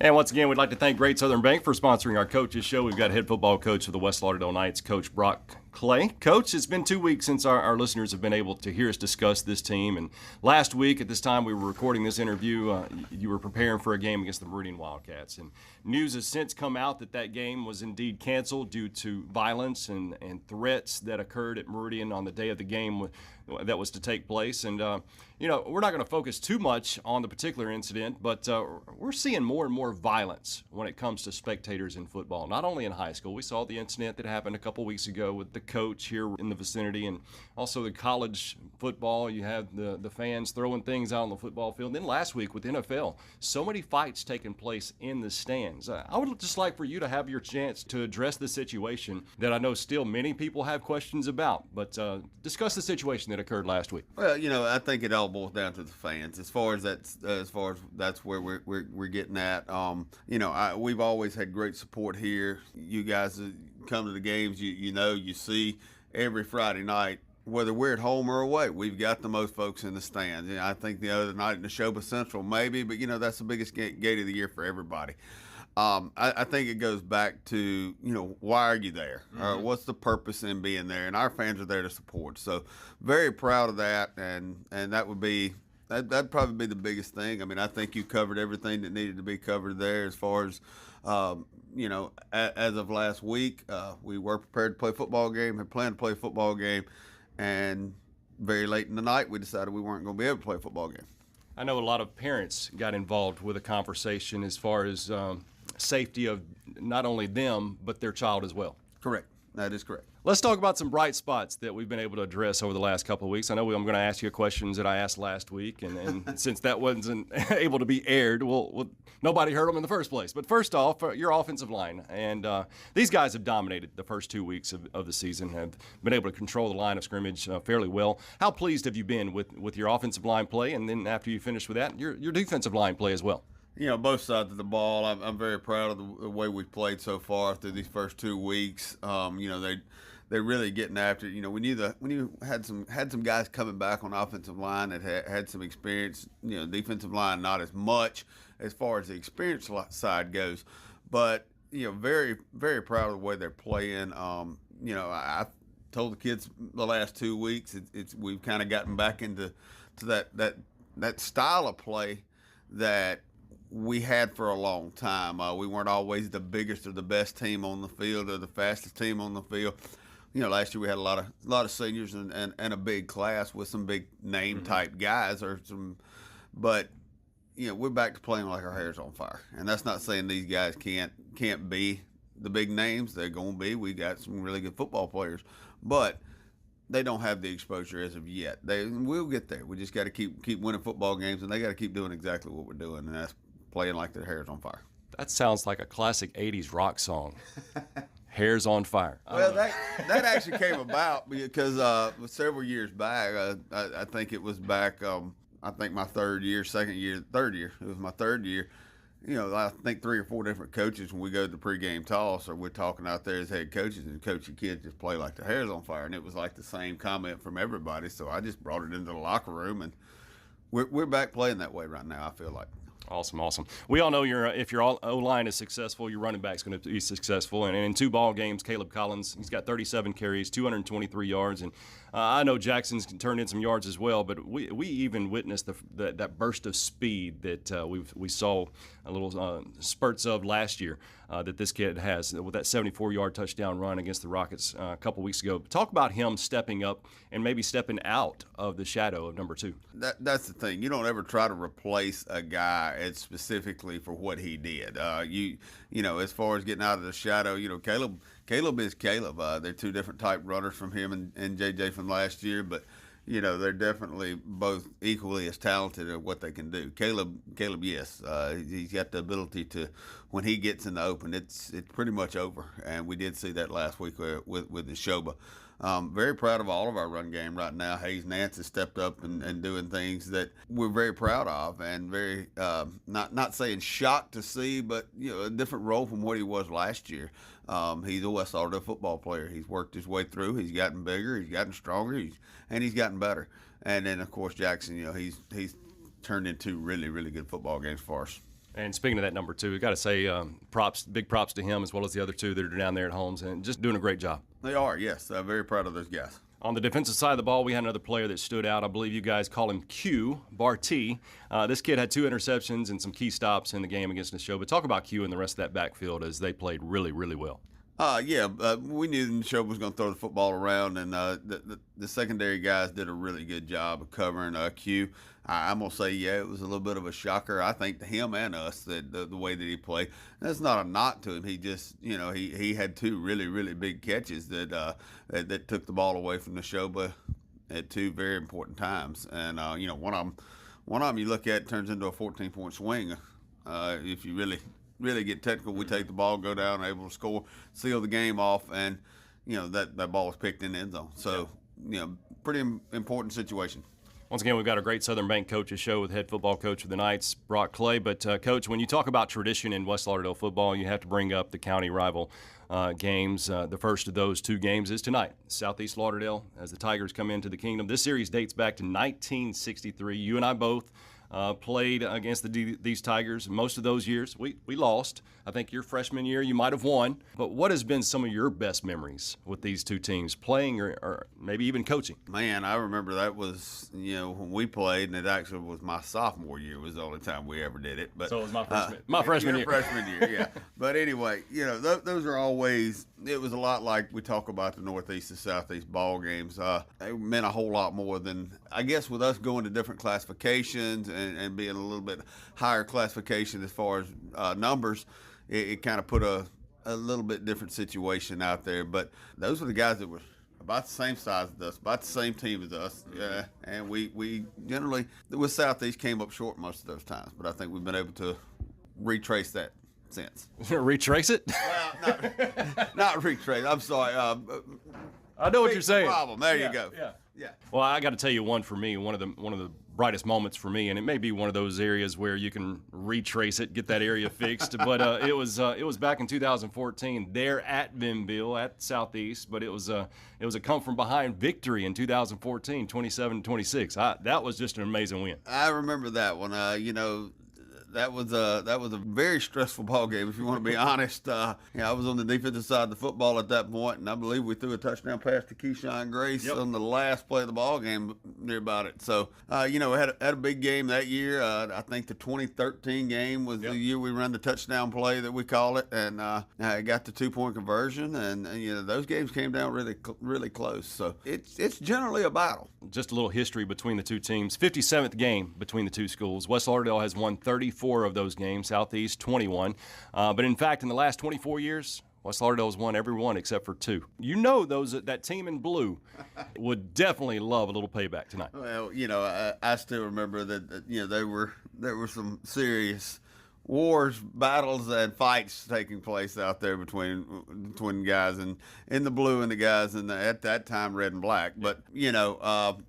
And once again, we'd like to thank Great Southern Bank for sponsoring our coaches show. We've got head football coach of the West Lauderdale Knights, Coach Brock Clay. Coach, it's been 2 weeks since our listeners have been able to hear us discuss this team. And last week, at this time we were recording this interview, you were preparing for a game against the Meridian Wildcats. And news has since come out that game was indeed canceled due to violence and threats that occurred at Meridian on the day of the game that was to take place. And, we're not going to focus too much on the particular incident, but we're seeing more and more violence when it comes to spectators in football, not only in high school. We saw the incident that happened a couple weeks ago with the coach here in the vicinity, and also the college football. You have the fans throwing things out on the football field. And then last week with NFL, so many fights taking place in the stands. I would just like for you to have your chance to address the situation that I know still many people have questions about, but discuss the situation that occurred last week. Well, I think it all boils down to the fans. As far as that's where we're getting at. We've always had great support here. You guys come to the games. You see every Friday night, whether we're at home or away, we've got the most folks in the stands. I think the other night in the Neshoba Central maybe, but that's the biggest gate of the year for everybody. I think it goes back to, why are you there? Mm-hmm. What's the purpose in being there? And our fans are there to support. So very proud of that, and that'd probably be the biggest thing. I mean, I think you covered everything that needed to be covered there as far as, as of last week, we were prepared to play a football game, had planned to play a football game, and very late in the night we decided we weren't going to be able to play a football game. I know a lot of parents got involved with a conversation as far as safety of not only them, but their child as well. Correct. That is correct. Let's talk about some bright spots that we've been able to address over the last couple of weeks. I know I'm going to ask you questions that I asked last week, and since that wasn't able to be aired, nobody heard them in the first place. But first off, your offensive line. And these guys have dominated the first 2 weeks of the season, have been able to control the line of scrimmage fairly well. How pleased have you been with your offensive line play? And then after you finish with that, your defensive line play as well? Both sides of the ball. I'm very proud of the way we've played so far through these first 2 weeks. They're really getting after it. When you had some guys coming back on offensive line that had some experience. Defensive line not as much as far as the experience side goes, but very very proud of the way they're playing. I told the kids the last 2 weeks we've kind of gotten back into that style of play that we had for a long time. We weren't always the biggest or the best team on the field or the fastest team on the field. Last year we had a lot of seniors and a big class with some big name type guys but we're back to playing like our hair's on fire. And that's not saying these guys can't be the big names. They're going to be. We got some really good football players, but they don't have the exposure as of yet. We'll get there. We just got to keep winning football games, and they got to keep doing exactly what we're doing, and that's playing like their hair's on fire. That sounds like a classic 80s rock song. Hair's on fire. Well, that actually came about because several years back, I think it was back, I think my third year. It was my third year. I think 3 or 4 different coaches, when we go to the pregame toss or we're talking out there as head coaches, and coach your kids just play like their hair's on fire. And it was like the same comment from everybody. So I just brought it into the locker room, and we're back playing that way right now, I feel like. Awesome. We all know if your O-line is successful, your running back's going to be successful. And in 2 ball games, Caleb Collins, he's got 37 carries, 223 yards. And I know Jackson's can turn in some yards as well, but we even witnessed that burst of speed that we saw a little spurts of last year that this kid has with that 74-yard touchdown run against the Rockets a couple weeks ago. Talk about him stepping up and maybe stepping out of the shadow of number 2. That's the thing. You don't ever try to replace a guy specifically for what he did. As far as getting out of the shadow, Caleb is Caleb. They're 2 different type runners from him and JJ from last year, but they're definitely both equally as talented at what they can do. Caleb, yes, he's got the ability to, when he gets in the open, it's pretty much over. And we did see that last week with Neshoba. Very proud of all of our run game right now. Hayes Nance has stepped up and doing things that we're very proud of, and very not saying shocked to see, but a different role from what he was last year. He's a West Lauderdale football player. He's worked his way through. He's gotten bigger. He's gotten stronger. And he's gotten better. And then of course Jackson, he's turned into really really good football games for us. And speaking of that number 2, we got to say big props to him as well as the other 2 that are down there at Holmes and just doing a great job. They are, yes. I'm very proud of those guys. On the defensive side of the ball, we had another player that stood out. I believe you guys call him Q, Barty. This kid had 2 interceptions and some key stops in the game against the show. But talk about Q and the rest of that backfield as they played really, really well. We knew the show was going to throw the football around, and the secondary guys did a really good job of covering Q. I'm going to say, it was a little bit of a shocker, I think, to him and us, that the way that he played. That's not a knock to him. He just, he had 2 really, really big catches that took the ball away from the show, but at 2 very important times. And, one of them you look at turns into a 14-point swing if you really get technical. We take the ball, go down, able to score, seal the game off, and that ball was picked in the end zone. So pretty important situation. Once again, we've got a great Southern Bank Coaches show with head football coach of the Knights, Brock Clay. But Coach, when you talk about tradition in West Lauderdale football, you have to bring up the county rival games. The first of those 2 games is tonight, Southeast Lauderdale, as the Tigers come into the Kingdom. This series dates back to 1963. You and I both played against these Tigers. Most of those years, we lost. I think your freshman year, you might have won. But what has been some of your best memories with these 2 teams, playing or maybe even coaching? Man, I remember that was, when we played, and it actually was my sophomore year was the only time we ever did it. But so it was my freshman year. Freshman year, yeah. But anyway, those are always, it was a lot like we talk about the Northeast and Southeast ball games. They meant a whole lot more than, I guess, with us going to different classifications and being a little bit higher classification as far as numbers, it kind of put a little bit different situation out there. But those were the guys that were about the same size as us, about the same team as us. Yeah, and we generally, with Southeast, came up short most of those times. But I think we've been able to retrace that since. Retrace it? Well, not retrace. I'm sorry. I know what you're saying. Problem. There you go. Yeah. Well, I got to tell you one for me, one of the brightest moments for me, and it may be one of those areas where you can retrace it, get that area fixed. But it was back in 2014 there at Vinville at Southeast. But it was a come from behind victory in 2014, 27-26. That was just an amazing win. I remember that one. That was a very stressful ball game, if you want to be honest. I was on the defensive side of the football at that point, and I believe we threw a touchdown pass to Keyshawn Grace on the last play of the ball game near about it. So, we had a big game that year. I think the 2013 game was the year we ran the touchdown play that we call it, and I got the 2-point conversion, and those games came down really close. So it's generally a battle. Just a little history between the 2 teams. 57th game between the 2 schools. West Lauderdale has won 34 of those games, Southeast 21. But in fact, in the last 24 years, West Lauderdale has won every one except for 2. That team in blue would definitely love a little payback tonight. Well, I still remember that there were some serious wars, battles, and fights taking place out there between guys in the blue and the guys at that time red and black. But we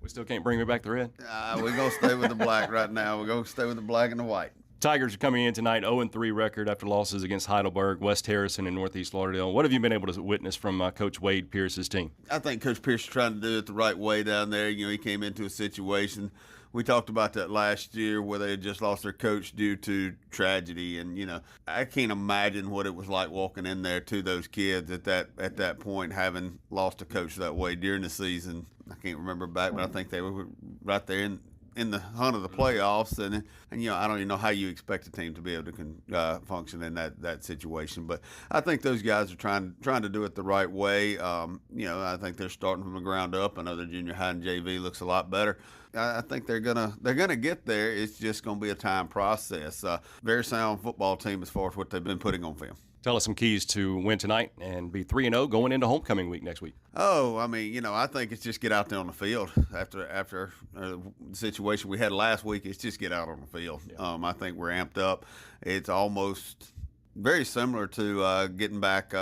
still can't bring me back the red. We're gonna stay with the black right now. We're gonna stay with the black and the white. Tigers are coming in tonight 0-3 record after losses against Heidelberg, West Harrison, and Northeast Lauderdale. What have you been able to witness from Coach Wade Pierce's team? I think Coach Pierce is trying to do it the right way down there. He came into a situation. We talked about that last year where they had just lost their coach due to tragedy, and I can't imagine what it was like walking in there to those kids at that point, having lost a coach that way during the season. I can't remember back, but I think they were right there in the hunt of the playoffs, and I don't even know how you expect a team to be able to function in that situation. But I think those guys are trying to do it the right way. I think they're starting from the ground up. I know their junior high and JV looks a lot better. I think they're gonna get there. It's just gonna be a time process. Very sound football team as far as what they've been putting on film. Tell us some keys to win tonight and be 3-0 going into homecoming week next week. Oh, I think it's just get out there on the field after the situation we had last week. It's just get out on the field. Yeah. I think we're amped up. It's almost very similar to getting back.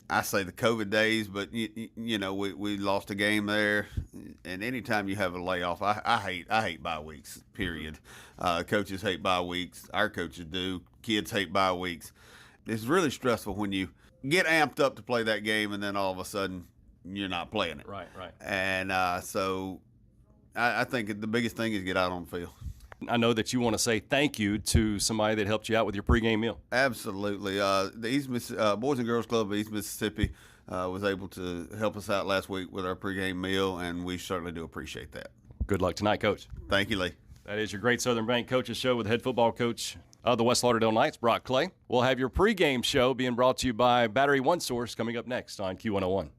I say the COVID days, but we lost a game there, and anytime you have a layoff, I hate bye weeks. Period. Coaches hate bye weeks. Our coaches do. Kids hate bye weeks. It's really stressful when you get amped up to play that game, and then all of a sudden you're not playing it. Right. And so I think the biggest thing is get out on the field. I know that you want to say thank you to somebody that helped you out with your pregame meal. Absolutely. The Boys and Girls Club of East Mississippi was able to help us out last week with our pregame meal, and we certainly do appreciate that. Good luck tonight, Coach. Thank you, Lee. That is your Great Southern Bank Coaches Show with head football coach of the West Lauderdale Knights, Brock Clay. We'll have your pregame show being brought to you by Battery One Source coming up next on Q101.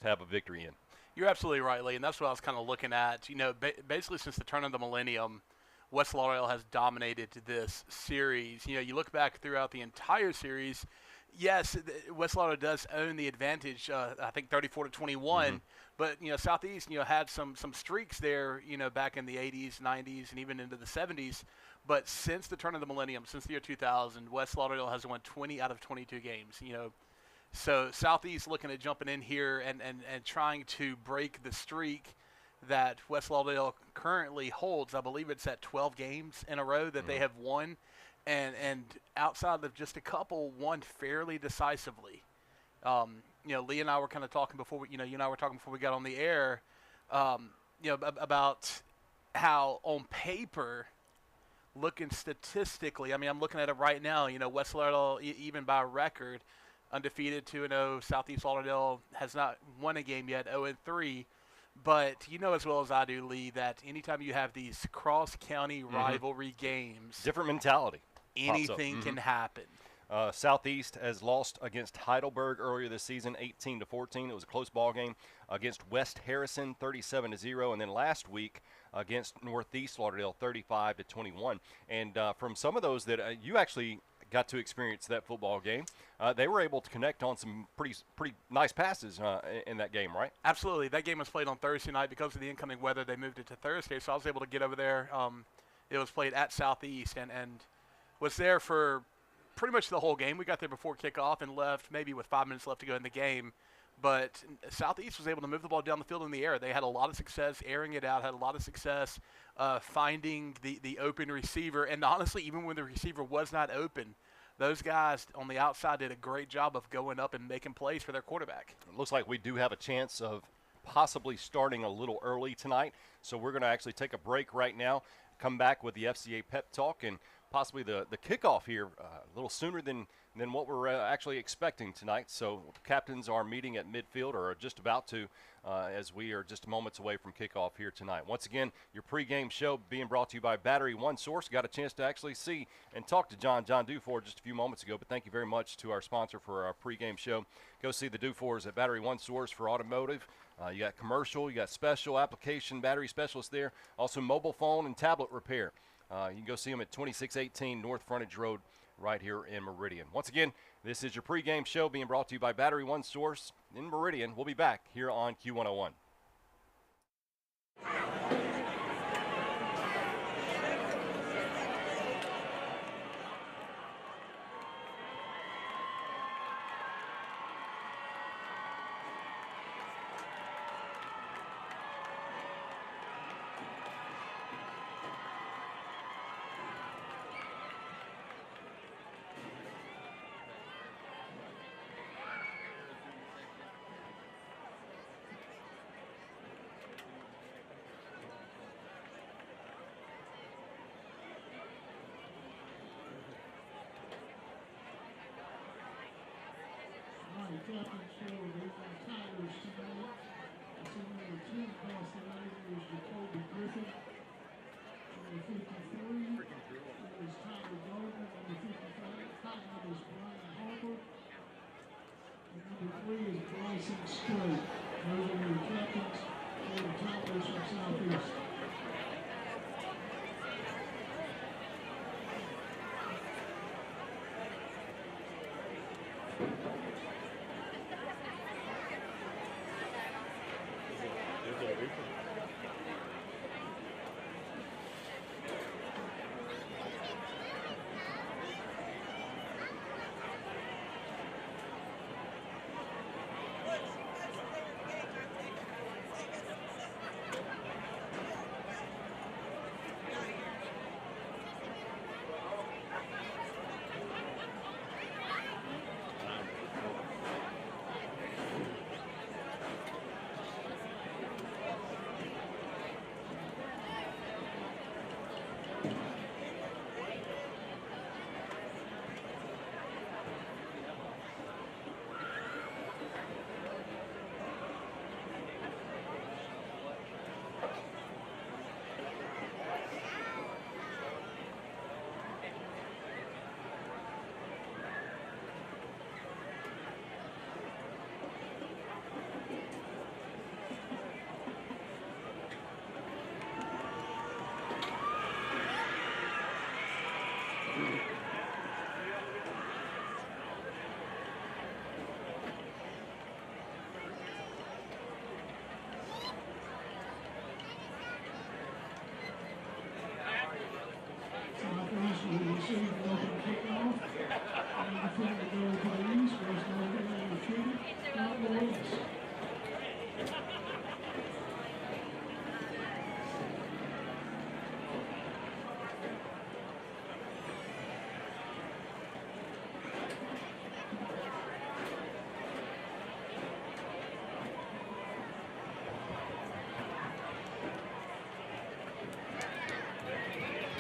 Have a victory in. You're absolutely right, Lee, and that's what I was kind of looking at. You know, basically since the turn of the millennium, West Lauderdale has dominated this series. You know, you look back throughout the entire series, yes, West Lauderdale does own the advantage, I think 34-21, but, you know, Southeast, you know, had some streaks there, you know, back in the 80s, 90s, and even into the 70s. But since the turn of the millennium, since the year 2000, West Lauderdale has won 20 out of 22 games, you know. So Southeast looking at jumping in here and trying to break the streak that West Lauderdale currently holds. I believe it's at 12 games in a row that they have won, and outside of just a couple, won fairly decisively. You know, Lee and I were kind of talking before you and I were talking before we got on the air, you know, about how on paper, looking statistically, I mean, I'm looking at it right now, you know, West Lauderdale, even by record, undefeated 2-0. Southeast Lauderdale has not won a game yet, 0-3. But you know as well as I do, Lee, that anytime you have these cross-county rivalry games, different mentality. Anything can happen. Southeast has lost against Heidelberg earlier this season, 18-14. It was a close ball game against West Harrison, 37-0, and then last week against Northeast Lauderdale, 35-21. And from some of those that you actually got to experience that football game, they were able to connect on some pretty nice passes in that game, right? Absolutely. That game was played on Thursday night. Because of the incoming weather, they moved it to Thursday, so I was able to get over there. It was played at Southeast and was there for pretty much the whole game. We got there before kickoff and left maybe with 5 minutes left to go in the game. But Southeast was able to move the ball down the field in the air. They had a lot of success airing it out, had a lot of success finding the open receiver. And honestly, even when the receiver was not open, those guys on the outside did a great job of going up and making plays for their quarterback. It looks like we do have a chance of possibly starting a little early tonight. So we're going to actually take a break right now, come back with the FCA Pep Talk, and possibly the kickoff here a little sooner than what we're actually expecting tonight. So captains are meeting at midfield, or are just about to, as we are just moments away from kickoff here tonight. Once again, your pregame show being brought to you by Battery One Source. Got a chance to actually see and talk to John Dufour just a few moments ago, but thank you very much to our sponsor for our pregame show. Go see the Dufours at Battery One Source for automotive. You got commercial, you got special application battery specialists there, also mobile phone and tablet repair. You can go see them at 2618 North Frontage Road right here in Meridian. Once again, this is your pregame show being brought to you by Battery One Source in Meridian. We'll be back here on Q101.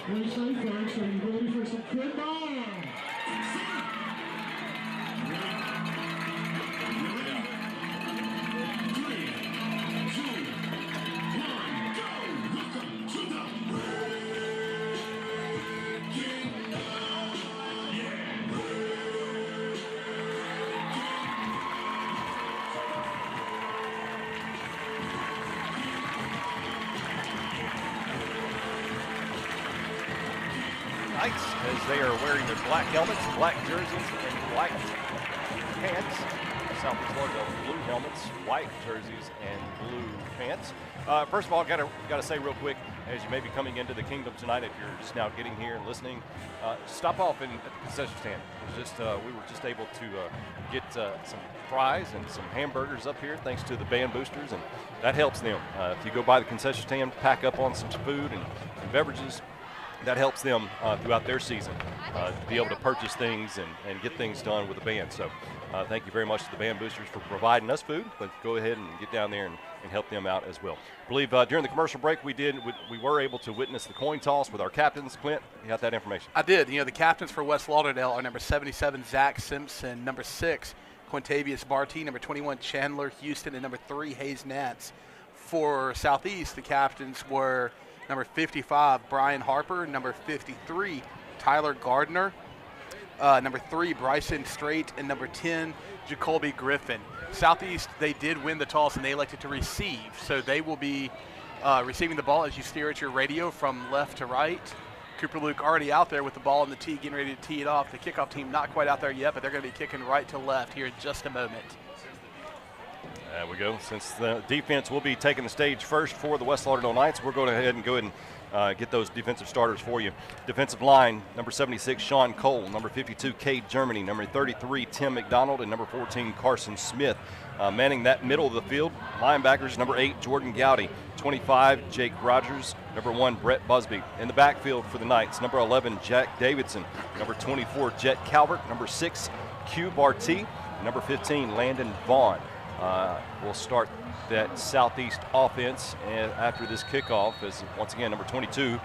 Wednesday, folks, are you ready for some kickball? Knights, as they are wearing their black helmets, black jerseys, and white pants. Southeast Lauderdale blue helmets, white jerseys, and blue pants. First of all, got to say real quick, as you may be coming into the Kingdom tonight, if you're just now getting here and listening, stop off at the concession stand. It was just we were just able to get some fries and some hamburgers up here, thanks to the band boosters, and that helps them. If you go by the concession stand, pack up on some food and beverages. That helps them throughout their season to be able to purchase things and get things done with the band. So thank you very much to the band boosters for providing us food, but go ahead and get down there and help them out as well. I believe during the commercial break we were able to witness the coin toss with our captains. Clint, you got that information? I did. The captains for West Lauderdale are number 77, Zach Simpson, number 6, Quintavious Barty, number 21, Chandler Houston, and number 3, Hayes Nats. For Southeast, the captains were number 55, Brian Harper, number 53, Tyler Gardner, number 3, Bryson Strait, and number 10, Jacoby Griffin. Southeast, they did win the toss and they elected to receive, so they will be receiving the ball as you steer at your radio from left to right. Cooper Luke already out there with the ball in the tee, getting ready to tee it off. The kickoff team not quite out there yet, but they're going to be kicking right to left here in just a moment. There we go. Since the defense will be taking the stage first for the West Lauderdale Knights, we're going to go ahead and get those defensive starters for you. Defensive line, number 76, Sean Cole, number 52, Cade Germany, number 33, Tim McDonald, and number 14, Carson Smith. Manning that middle of the field, linebackers, number 8, Jordan Gowdy, 25, Jake Rogers, number 1, Brett Busby. In the backfield for the Knights, number 11, Jack Davidson, number 24, Jet Calvert, number 6, Q Barty, number 15, Landon Vaughn. We'll start that Southeast offense after this kickoff as, once again, number 22,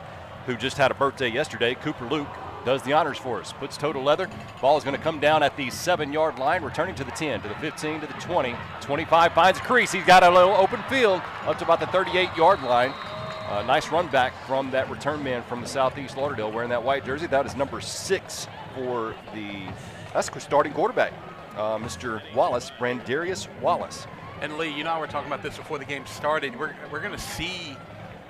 who just had a birthday yesterday, Cooper Luke, does the honors for us. Puts toe to leather. Ball is going to come down at the 7-yard line, returning to the 10, to the 15, to the 20. 25 finds a crease. He's got a little open field up to about the 38-yard line. Nice run back from that return man from the Southeast Lauderdale wearing that white jersey. That is number 6 for that's the starting quarterback. Mr. Wallace, Brandarius Wallace. And Lee, you and I were talking about this before the game started. We're going to see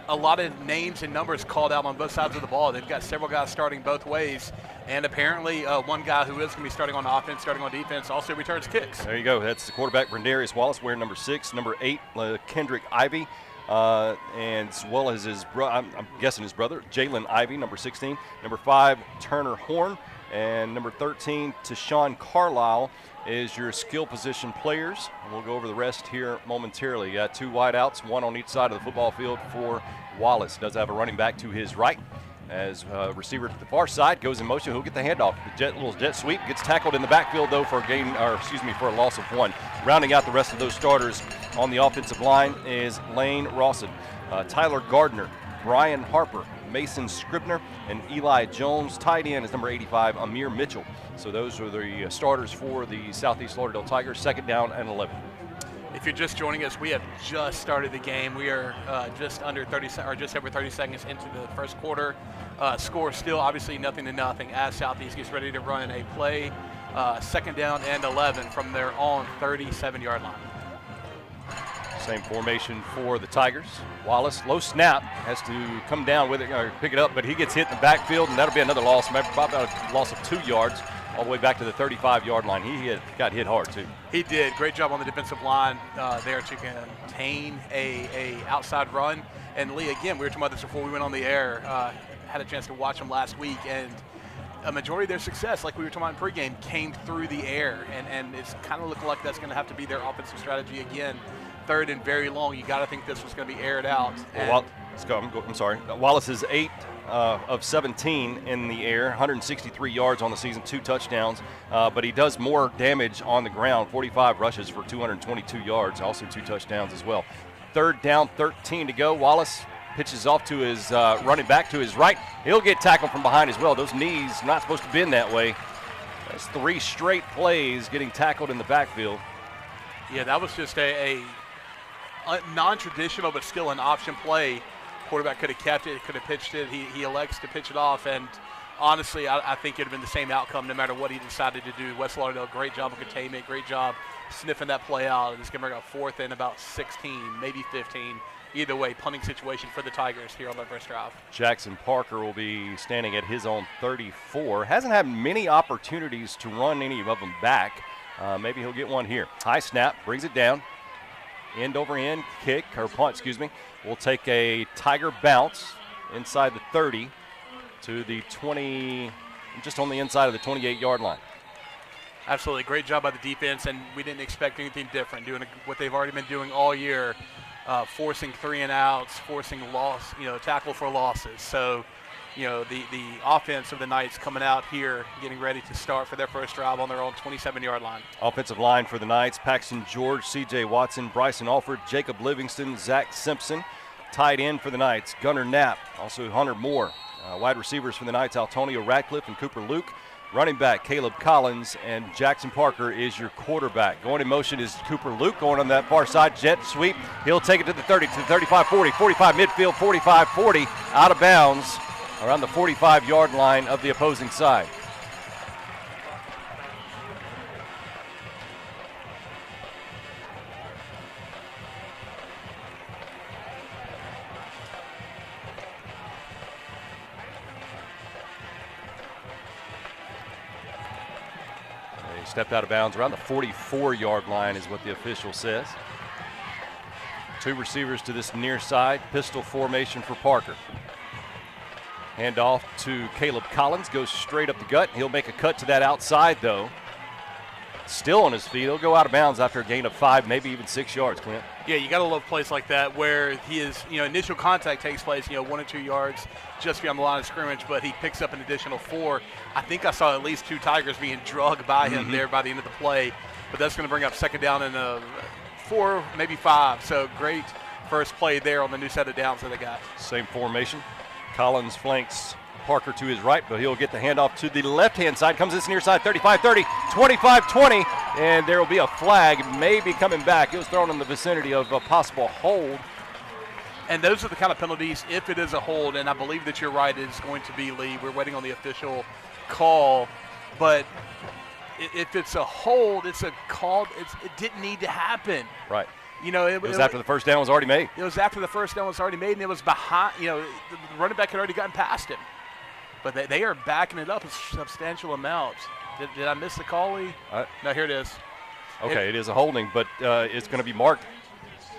a lot of names and numbers called out on both sides of the ball. They've got several guys starting both ways, and apparently one guy who is going to be starting on offense, starting on defense, also returns kicks. There you go. That's the quarterback, Brandarius Wallace, wearing number 6, number 8, Kendrick Ivey, and as well as his I'm guessing his brother, Jalen Ivey, number 16, number 5, Turner Horn, and number 13, Tashawn Carlisle is your skill position players. And we'll go over the rest here momentarily. You got 2 wideouts, 1 on each side of the football field for Wallace. Does have a running back to his right. As receiver to the far side goes in motion, he'll get the handoff. The little jet sweep gets tackled in the backfield though for a loss of 1. Rounding out the rest of those starters on the offensive line is Lane Rawson, Tyler Gardner, Brian Harper, Mason Scribner, and Eli Jones. Tight end is number 85, Amir Mitchell. So those are the starters for the Southeast Lauderdale Tigers. 2nd down and 11. If you're just joining us, we have just started the game. We are just over 30 seconds into the first quarter. Score still obviously 0-0 as Southeast gets ready to run a play. 2nd down and 11 from their own 37-yard line. Same formation for the Tigers. Wallace, low snap, has to come down with it, or pick it up, but he gets hit in the backfield, and that'll be another loss, about a loss of 2 yards, all the way back to the 35-yard line. He got hit hard, too. He did. Great job on the defensive line there to contain a outside run. And Lee, again, we were talking about this before we went on the air, had a chance to watch them last week, and a majority of their success, like we were talking about in pregame, came through the air, and it's kind of looking like that's going to have to be their offensive strategy again. Third and very long, you got to think this was going to be aired out. I'm sorry. Wallace is 8 of 17 in the air, 163 yards on the season, 2 touchdowns, but he does more damage on the ground, 45 rushes for 222 yards, also 2 touchdowns as well. Third down, 13 to go. Wallace pitches off to his running back to his right. He'll get tackled from behind as well. Those knees not supposed to bend that way. That's 3 straight plays getting tackled in the backfield. Yeah, that was just a non-traditional but still an option play. Quarterback could have kept it, could have pitched it. He elects to pitch it off, and honestly, I think it would have been the same outcome no matter what he decided to do. West Lauderdale, great job of containment, great job sniffing that play out. It's going to bring up 4th and about 16, maybe 15. Either way, punting situation for the Tigers here on their first drive. Jackson Parker will be standing at his own 34. Hasn't had many opportunities to run any of them back. Maybe he'll get one here. High snap, brings it down. End over end kick, or punt, excuse me. We'll take a Tiger bounce inside the 30 to the 20, just on the inside of the 28-yard line. Absolutely. Great job by the defense, and we didn't expect anything different, doing what they've already been doing all year. Forcing 3 and outs, forcing tackle for losses. So, the offense of the Knights coming out here, getting ready to start for their first drive on their own 27-yard line. Offensive line for the Knights: Paxton George, C.J. Watson, Bryson Alford, Jacob Livingston, Zach Simpson. Tight end for the Knights: Gunnar Knapp, also Hunter Moore. Wide receivers for the Knights: Antonio Radcliffe and Cooper Luke. Running back Caleb Collins, and Jackson Parker is your quarterback. Going in motion is Cooper Luke, going on that far side, jet sweep. He'll take it to the 30, to the 35, 40, 45 midfield, 45, 40, out of bounds around the 45-yard line of the opposing side. Stepped out of bounds around the 44-yard line is what the official says. 2 receivers to this near side, pistol formation for Parker. Hand off to Caleb Collins, goes straight up the gut. He'll make a cut to that outside though. Still on his feet. He'll go out of bounds after a gain of 5, maybe even 6 yards, Clint. Yeah, you got to love plays like that where initial contact takes place, 1 or 2 yards just beyond the line of scrimmage, but he picks up an additional 4. I think I saw at least 2 Tigers being drugged by him there by the end of the play, but that's going to bring up second down and 4, maybe 5. So great first play there on the new set of downs that they got. Same formation. Collins flanks Parker to his right, but he'll get the handoff to the left-hand side. Comes this near side, 35-30, 25-20, and there will be a flag maybe coming back. It was thrown in the vicinity of a possible hold. And those are the kind of penalties, if it is a hold, and I believe that you're right, it is going to be, Lee. We're waiting on the official call, but if it's a hold, it's a call. It didn't need to happen. Right. It was after the first down was already made. It was after the first down was already made, and it was behind, the running back had already gotten past him. But they are backing it up a substantial amount. Did I miss the call, Lee? No, here it is. Okay, it is a holding, but it's going to be marked.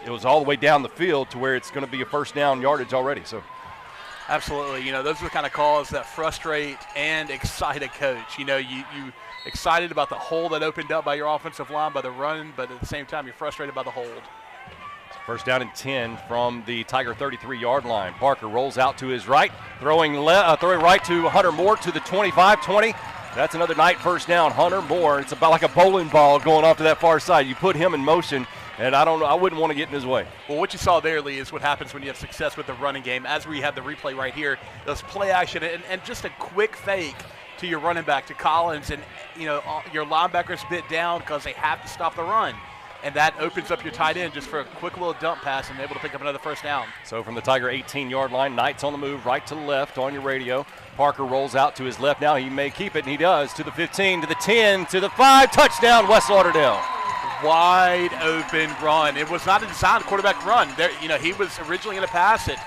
It was all the way down the field to where it's going to be a first down yardage already. So, absolutely. Those are the kind of calls that frustrate and excite a coach. You excited about the hole that opened up by your offensive line, by the run, but at the same time, you're frustrated by the hold. First down and 10 from the Tiger 33-yard line. Parker rolls out to his right, throwing right to Hunter Moore to the 25-20. That's another Knight first down. Hunter Moore, it's about like a bowling ball going off to that far side. You put him in motion, and I wouldn't want to get in his way. Well, what you saw there, Lee, is what happens when you have success with the running game. As we have the replay right here, those play action and just a quick fake to your running back, to Collins, and your linebackers bit down because they have to stop the run. And that opens up your tight end just for a quick little dump pass and able to pick up another first down. So from the Tiger 18-yard line, Knights on the move, right to left on your radio. Parker rolls out to his left now. He may keep it, and he does, to the 15, to the 10, to the 5. Touchdown, West Lauderdale. wide open run. It was not a designed quarterback run. There, he was originally going to pass it,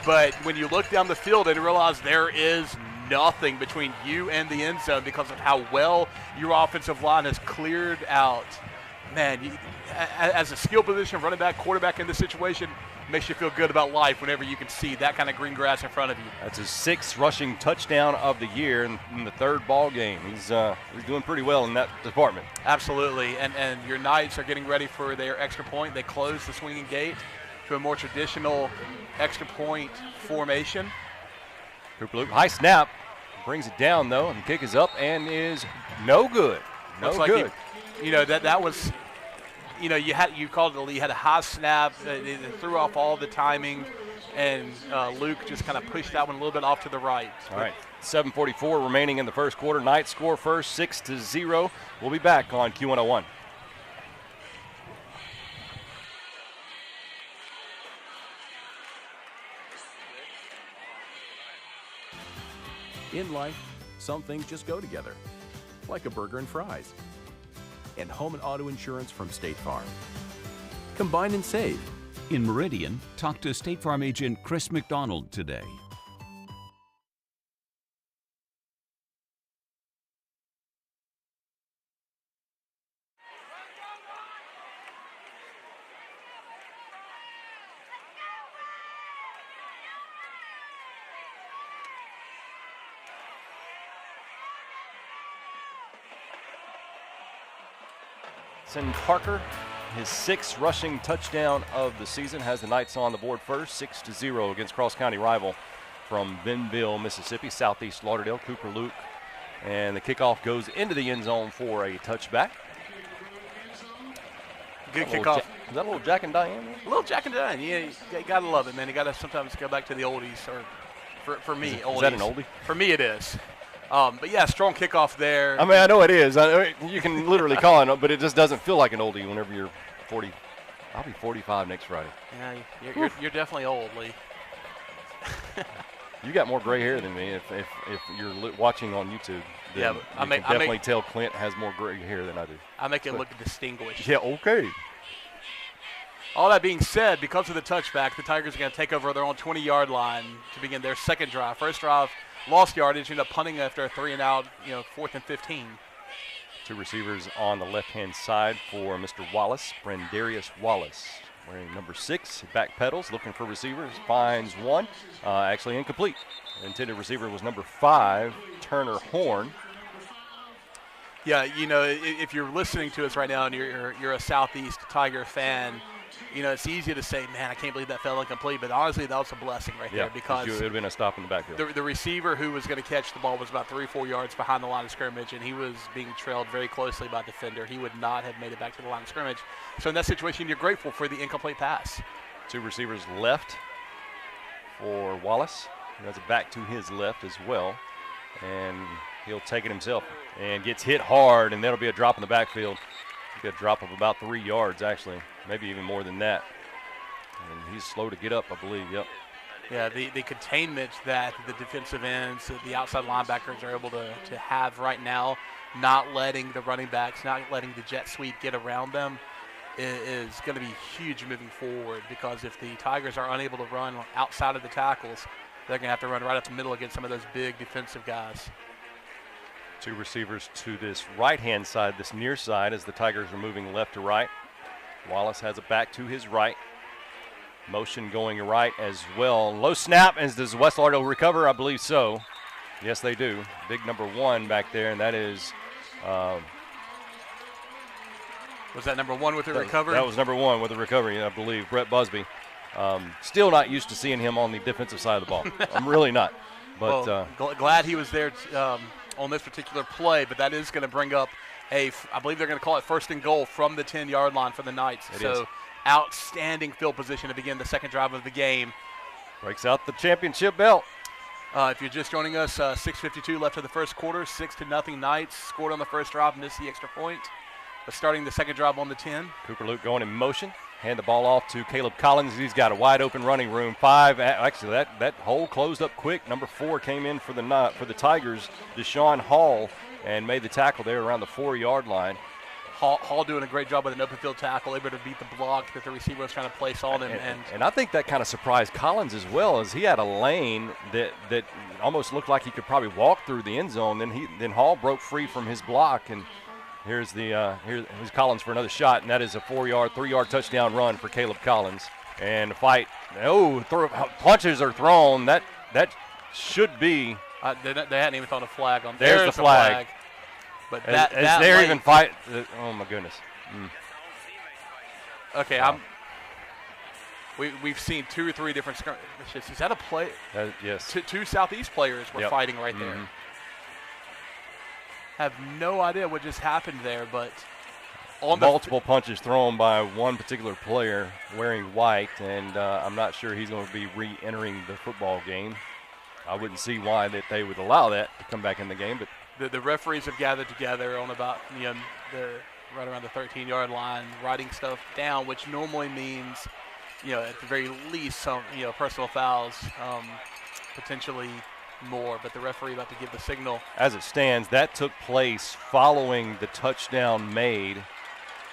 but when you look down the field and realize there is nothing between you and the end zone because of how well your offensive line has cleared out. Man, as a skill position, running back, quarterback in this situation, makes you feel good about life whenever you can see that kind of green grass in front of you. That's his 6th rushing touchdown of the year in the 3rd ball game. He's doing pretty well in that department. Absolutely, and your Knights are getting ready for their extra point. They close the swinging gate to a more traditional extra point formation. Cooper Luke, high snap, brings it down though, and the kick is up and is no good. No good. That was, you called it. You had a high snap. They threw off all the timing, and Luke just kind of pushed that one a little bit off to the right. All right, 7:44 remaining in the first quarter. Knights score first, 6-0. We'll be back on Q101. In life, some things just go together, like a burger and fries. And home and auto insurance from State Farm. Combine and save. In Meridian, talk to State Farm agent Chris McDonald today. Parker, his 6th rushing touchdown of the season, has the Knights on the board first, 6-0 against cross-county rival from Benville, Mississippi, Southeast Lauderdale, Cooper Luke. And the kickoff goes into the end zone for a touchback. Good kickoff. Is that a little Jack and Diane? A little Jack and Diane. Yeah, you got to love it, man. You got to sometimes go back to the oldies, or for me, oldies. Is that an oldie? For me, it is. But yeah, strong kickoff there. I mean, I know it is. You can literally call it, but it just doesn't feel like an oldie whenever you're 40. I'll be 45 next Friday. Yeah, you're definitely old, Lee. You got more gray hair than me if you're watching on YouTube. Yeah, but I can definitely tell Clint has more gray hair than I do. I make it look distinguished. Yeah, okay. All that being said, because of the touchback, the Tigers are going to take over their own 20-yard line to begin their second drive. First drive, lost yardage, ended up punting after a 3-and-out, 4th and 15. 2 receivers on the left-hand side for Mr. Wallace, Brendarius Wallace, wearing number 6. He back pedals, looking for receivers, finds one, actually incomplete. The intended receiver was number 5, Turner Horn. Yeah, if you're listening to us right now and you're a Southeast Tiger fan, it's easy to say, man, I can't believe that fell incomplete. But honestly, that was a blessing right there because it would have been a stop in the backfield. The receiver who was going to catch the ball was about 3-4 yards behind the line of scrimmage, and he was being trailed very closely by a defender. He would not have made it back to the line of scrimmage. So in that situation, you're grateful for the incomplete pass. 2 receivers left for Wallace. He has it back to his left as well, and he'll take it himself and gets hit hard, and that'll be a drop in the backfield. A drop of about 3 yards, actually, maybe even more than that. And he's slow to get up, I believe. Yep. Yeah, the containment that the defensive ends, the outside linebackers are able to have right now, not letting the running backs, not letting the jet sweep get around them, is going to be huge moving forward. Because if the Tigers are unable to run outside of the tackles, they're going to have to run right up the middle against some of those big defensive guys. 2 receivers to this right-hand side, this near side, as the Tigers are moving left to right. Wallace has it back to his right. Motion going right as well. Low snap, and does West Lauderdale recover? I believe so. Yes, they do. Big number 1 back there, and that is was that number 1 with the recovery? That was number 1 with the recovery, I believe, Brett Busby. Still not used to seeing him on the defensive side of the ball. I'm really not. But glad he was there on this particular play, but that is going to bring up I believe they're going to call it 1st and goal from the 10-yard line for the Knights. So outstanding field position to begin the second drive of the game. Breaks out the championship belt. If you're just joining us, 6:52 left of the first quarter, 6-0 Knights. Scored on the first drive, missed the extra point. But starting the second drive on the 10. Cooper Luke going in motion. Hand the ball off to Caleb Collins. He's got a wide open running room. 5. Actually, that hole closed up quick. Number 4 came in for the Tigers, Deshaun Hall, and made the tackle there around the 4-yard line. Hall doing a great job with an open field tackle, able to beat the block that the receiver was trying to place on him. And I think that kind of surprised Collins as well, as he had a lane that almost looked like he could probably walk through the end zone. Then Hall broke free from his block, and here's Collins for another shot, and that is a 3-yard touchdown run for Caleb Collins. And the fight, punches are thrown. That should be. They hadn't even thrown a flag on. There's the flag. But as they're even fight. Oh my goodness. Okay, wow. We've seen 2 or 3 different skirmishes. Is that a play? Yes. Two Southeast players were fighting right there. Have no idea what just happened there, but on multiple punches thrown by one particular player wearing white, and I'm not sure he's going to be re-entering the football game. I wouldn't see why that they would allow that to come back in the game, but the referees have gathered together on about they're right around the 13-yard line, writing stuff down, which normally means at the very least some personal fouls, potentially more. But the referee about to give the signal. As it stands, that took place following the touchdown made.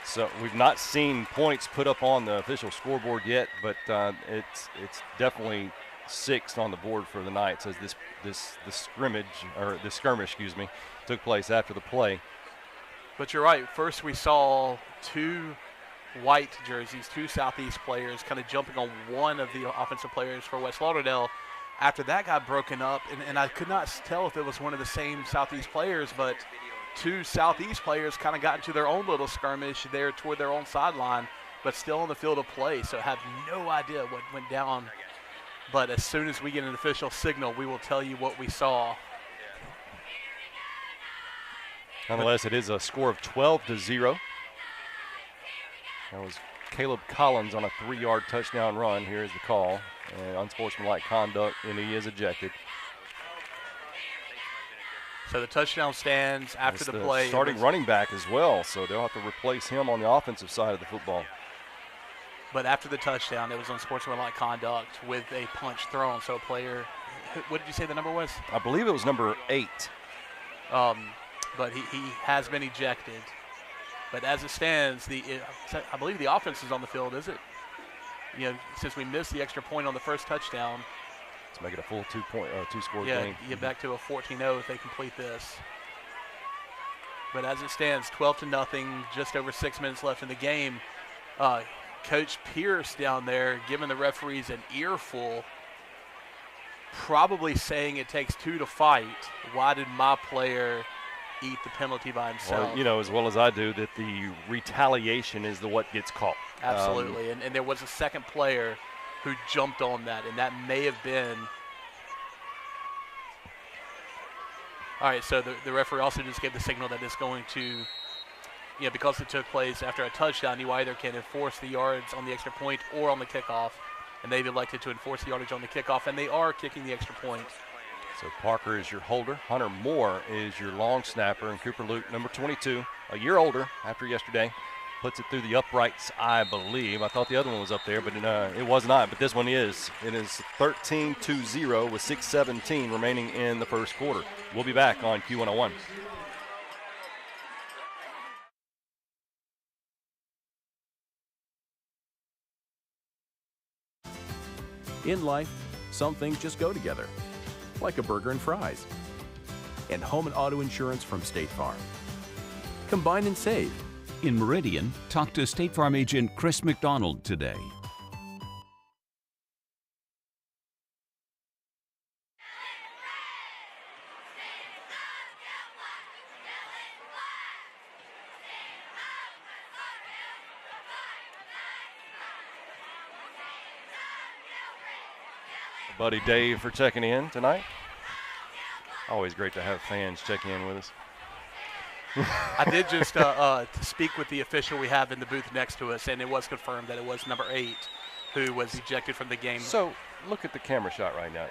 So we've not seen points put up on the official scoreboard yet, but it's definitely 6 on the board for the Knights as the skirmish, took place after the play. But you're right. First we saw 2 white jerseys, 2 Southeast players kind of jumping on one of the offensive players for West Lauderdale. After that got broken up, and I could not tell if it was one of the same Southeast players, but 2 Southeast players kind of got into their own little skirmish there toward their own sideline, but still on the field of play. So have no idea what went down. But as soon as we get an official signal, we will tell you what we saw. Nonetheless, it is a score of 12-0. That was Caleb Collins on a 3-yard touchdown run. Here is the call. And unsportsmanlike conduct, and he is ejected. So the touchdown stands after the play. Starting running back as well, so they'll have to replace him on the offensive side of the football. But after the touchdown, it was unsportsmanlike conduct with a punch thrown. So a player, what did you say the number was? I believe it was number 8. But he has been ejected. But as it stands, I believe the offense is on the field, is it? Since we missed the extra point on the first touchdown. Let's make it a full 2-score game. Yeah, get back to a 14-0 if they complete this. But as it stands, 12-0, just over 6 minutes left in the game. Coach Pierce down there giving the referees an earful, probably saying it takes 2 to fight. Why did my player eat the penalty by himself? Well, as well as I do, that the retaliation is what gets caught. Absolutely, and there was a second player who jumped on that, and that may have been. All right, so the referee also just gave the signal that it's going to, because it took place after a touchdown, you either can enforce the yards on the extra point or on the kickoff, and they've elected to enforce the yardage on the kickoff, and they are kicking the extra point. So Parker is your holder, Hunter Moore is your long snapper, and Cooper Luke, number 22, a year older after yesterday, puts it through the uprights, I believe. I thought the other one was up there, but it was not. But this one is. It is 13-0 with 6:17 remaining in the first quarter. We'll be back on Q101. In life, some things just go together, like a burger and fries. And home and auto insurance from State Farm. Combine and save. In Meridian, talk to State Farm agent Chris McDonald today. Buddy Dave for checking in tonight. Always great to have fans checking in with us. I did just speak with the official we have in the booth next to us, and it was confirmed that it was number 8 who was ejected from the game. So look at the camera shot right now.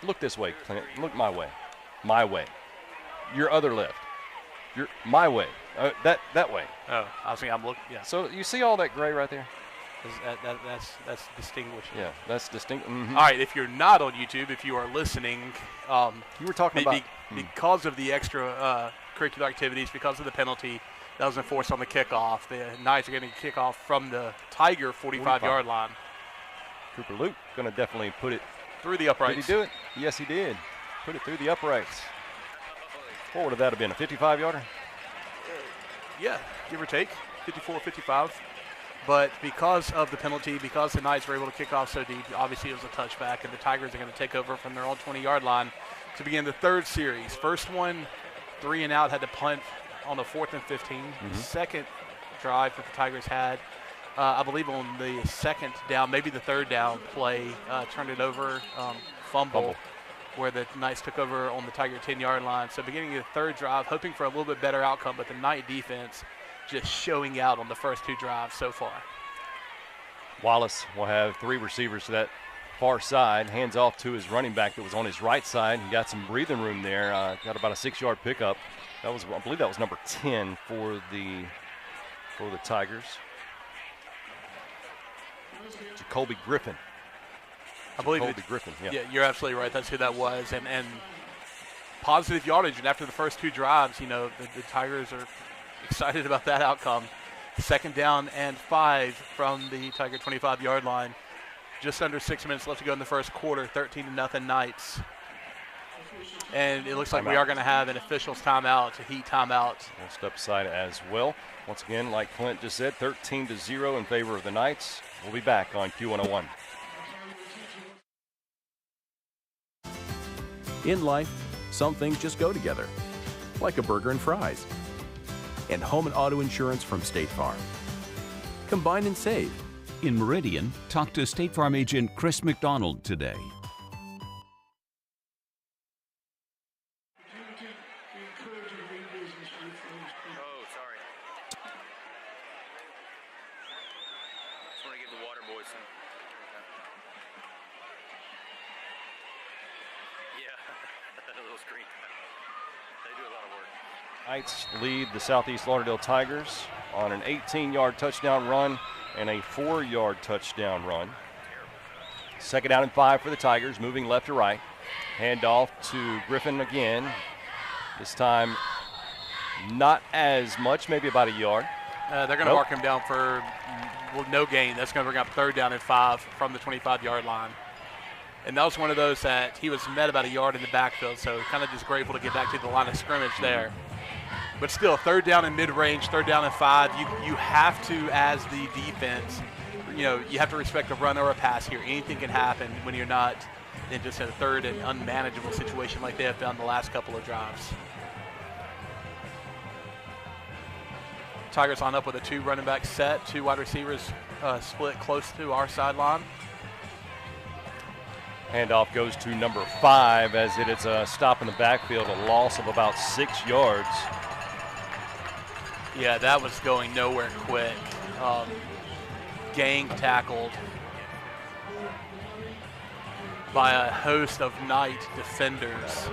Look this way, Clint. Look my way. My way. Your other left. My way. That way. Oh, I was thinking I'm looking. Yeah. So you see all that gray right there? That's distinguishing. Yeah, that's distinct. Mm-hmm. All right, if you're not on YouTube, if you are listening, you were talking about because of the extra curricular activities, because of the penalty, That was enforced on the kickoff. The Knights are getting a kickoff from the Tiger 45-yard line. Cooper Luke going to definitely put it through the uprights. Did he do it? Yes, he did. Put it through the uprights. What would that have been, a 55-yarder? Yeah, give or take, 54, 55. But because of the penalty, because the Knights were able to kick off so deep, obviously it was a touchback, and the Tigers are going to take over from their own 20-yard line to begin the third series. First one, 3 and out, had to punt on the 4th and 15. The second drive that the Tigers had, I believe on the second down, maybe the third down play, turned it over, fumble, where the Knights took over on the Tiger 10-yard line. So beginning of the third drive, hoping for a little bit better outcome, but the Knight defense just showing out on the first 2 drives so far. Wallace will have 3 receivers to that far side, hands off to his running back that was on his right side. He got some breathing room there, got about a 6-yard pickup. That was, I believe that was number 10 for the Tigers. Jacoby Griffin. I believe Jacoby Griffin, yeah, you're absolutely right. That's who that was. And positive yardage. And after the first 2 drives, the Tigers are excited about that outcome. 2nd down and 5 from the Tiger 25-yard line. Just under 6 minutes left to go in the first quarter. 13-0 Knights. And it looks like we are going to have an official's timeout, a heat timeout. We'll step aside as well. Once again, like Clint just said, 13-0 in favor of the Knights. We'll be back on Q101. In life, some things just go together, like a burger and fries. And home and auto insurance from State Farm. Combine and save. In Meridian, talk to State Farm agent Chris McDonald today. Knights lead the Southeast Lauderdale Tigers on an 18-yard touchdown run and a 4-yard touchdown run. 2nd down and 5 for the Tigers, moving left to right. Handoff to Griffin again. This time not as much, maybe about a yard. They're going to mark him down for no gain. That's going to bring up 3rd down and 5 from the 25-yard line. And that was one of those that he was met about a yard in the backfield, so kind of just grateful to get back to the line of scrimmage there. But still, 3rd down and mid-range, 3rd down and 5. You have to, as the defense, you have to respect a run or a pass here. Anything can happen when you're not in just a 3rd and unmanageable situation like they have done the last couple of drives. Tigers line up with a 2 running back set, 2 wide receivers split close to our sideline. Handoff goes to number 5 as it is a stop in the backfield, a loss of about 6 yards. Yeah, that was going nowhere quick. Gang tackled by a host of Knight defenders.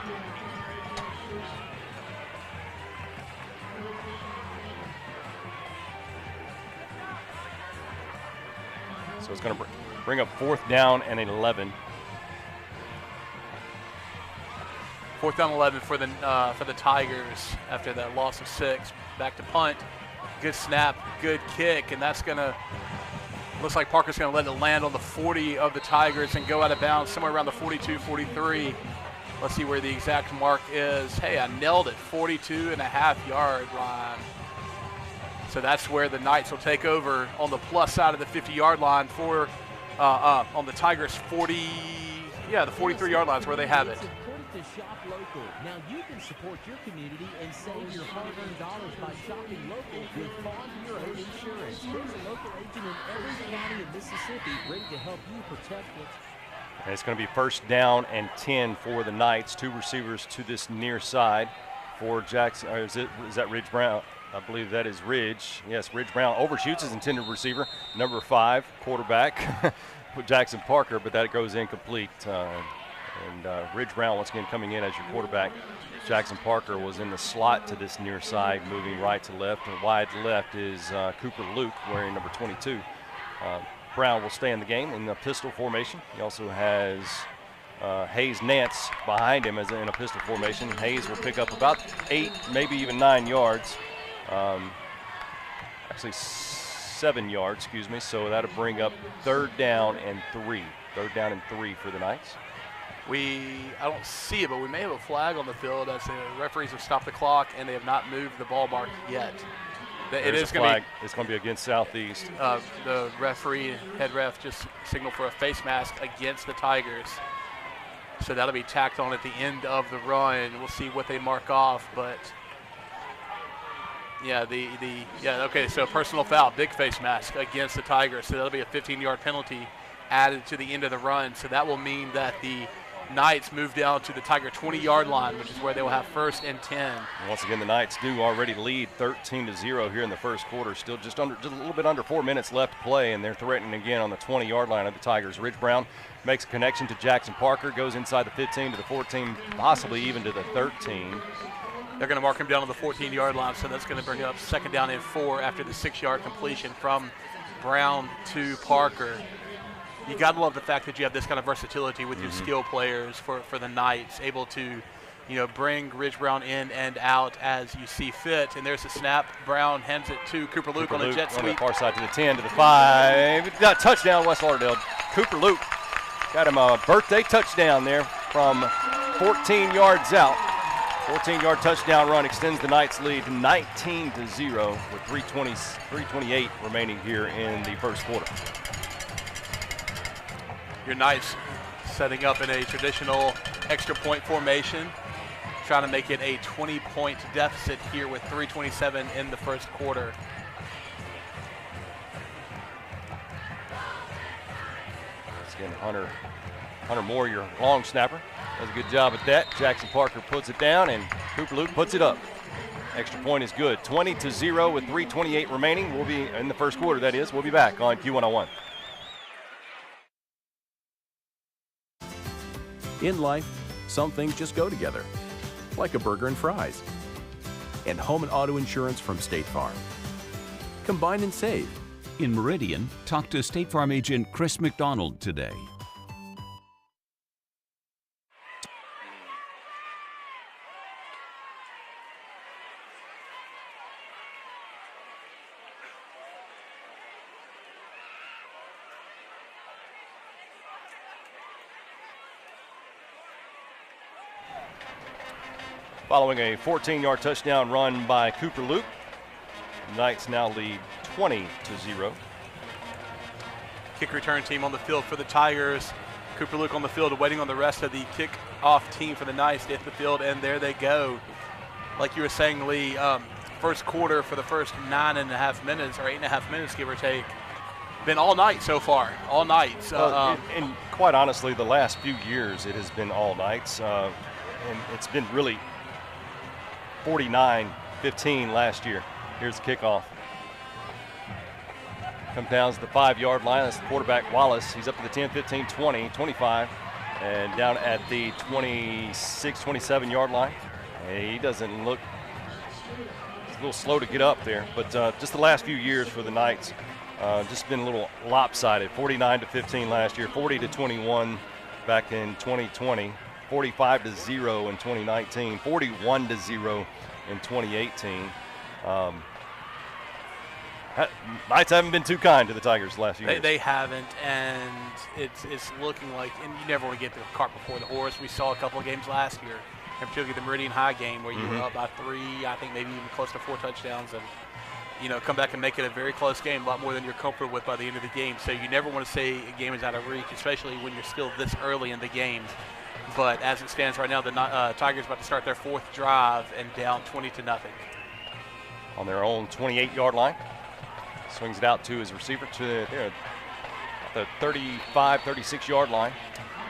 So it's going to bring up 4th down and 11. 4th down 11 for the Tigers after that loss of 6. Back to punt. Good snap, good kick, and that's going to – looks like Parker's going to let it land on the 40 of the Tigers and go out of bounds somewhere around the 42, 43. Let's see where the exact mark is. Hey, I nailed it, 42.5-yard line. So that's where the Knights will take over on the plus side of the 50-yard line for on the Tigers' 40 – yeah, the 43-yard line is where they have it. To shop local. Now you can support your community and save your hard-earned dollars by shopping local with Farm Bureau Insurance. There's a local agent in every county in Mississippi ready to help you protect it. And it's going to be 1st down and 10 for the Knights. 2 receivers to this near side for Jackson. Or is that Ridge Brown? I believe that is Ridge. Yes, Ridge Brown overshoots his intended receiver. Number 5, quarterback, Jackson Parker, but that goes incomplete. And Ridge Brown, once again, coming in as your quarterback. Jackson Parker was in the slot to this near side, moving right to left. And wide left is Cooper Luke, wearing number 22. Brown will stay in the game in the pistol formation. He also has Hayes Nance behind him as in a pistol formation. Hayes will pick up about 8, maybe even 9 yards. actually 7 yards, excuse me. So that'll bring up 3rd down and 3. 3rd down and 3 for the Knights. I don't see it, but we may have a flag on the field as the referees have stopped the clock and they have not moved the ball mark yet. It is going to be. It's going to be against Southeast. The referee, head ref, just signaled for a face mask against the Tigers. So that'll be tacked on at the end of the run. We'll see what they mark off, but yeah, okay. So personal foul, big face mask against the Tigers. So that'll be a 15-yard penalty added to the end of the run. So that will mean that the Knights move down to the Tiger 20-yard line, which is where they will have 1st and 10. Once again, the Knights do already lead 13-0 here in the first quarter. Still just a little bit under 4 minutes left to play, and they're threatening again on the 20-yard line of the Tigers. Ridge Brown makes a connection to Jackson Parker, goes inside the 15 to the 14, possibly even to the 13. They're going to mark him down on the 14-yard line, so that's going to bring up 2nd down and 4 after the 6-yard completion from Brown to Parker. You got to love the fact that you have this kind of versatility with your skill players for the Knights, able to, bring Ridge Brown in and out as you see fit. And there's a snap. Brown hands it to Cooper Luke on a jet sweep. On the far side to the 10, to the 5. Touchdown, West Lauderdale. Cooper Luke got him a birthday touchdown there from 14 yards out. 14-yard touchdown run extends the Knights' lead to 19-0 with 3:28 remaining here in the first quarter. Your Knights setting up in a traditional extra point formation, trying to make it a 20-point deficit here with 3:27 in the first quarter. Again, Hunter Moore, your long snapper, does a good job at that. Jackson Parker puts it down, and Cooper Luke puts it up. Extra point is good. 20-0 with 3:28 remaining. We'll be in the first quarter, that is. We'll be back on Q101. In life, some things just go together, like a burger and fries. And home and auto insurance from State Farm. Combine and save. In Meridian, talk to State Farm agent Chris McDonald today. Following a 14-yard touchdown run by Cooper Luke, Knights now lead 20-0. Kick return team on the field for the Tigers. Cooper Luke on the field waiting on the rest of the kick-off team for the Knights to hit the field, and there they go. Like you were saying, Lee, first quarter for the first 9.5 minutes, or 8.5 minutes, give or take, been all night so far, all night. And quite honestly, the last few years it has been all nights, and it's been really 49-15 last year. Here's the kickoff. Comes down to the 5-yard line. That's the quarterback, Wallace. He's up to the 10, 15, 20, 25, and down at the 26, 27-yard line. And he doesn't look, he's a little slow to get up there, but just the last few years for the Knights, just been a little lopsided. 49-15 last year, 40-21 back in 2020. 45-0 in 2019, 41-0 in 2018. Knights haven't been too kind to the Tigers the last few years. They haven't, and it's looking like, and you never want to get the cart before the horse. We saw a couple of games last year, and particularly the Meridian High game where you were up by 3, I think maybe even close to 4 touchdowns, and come back and make it a very close game, a lot more than you're comfortable with by the end of the game. So you never want to say a game is out of reach, especially when you're still this early in the game. But as it stands right now, the Tigers about to start their 4th drive and down 20-0. On their own 28-yard line. Swings it out to his receiver to the 35, 36-yard line.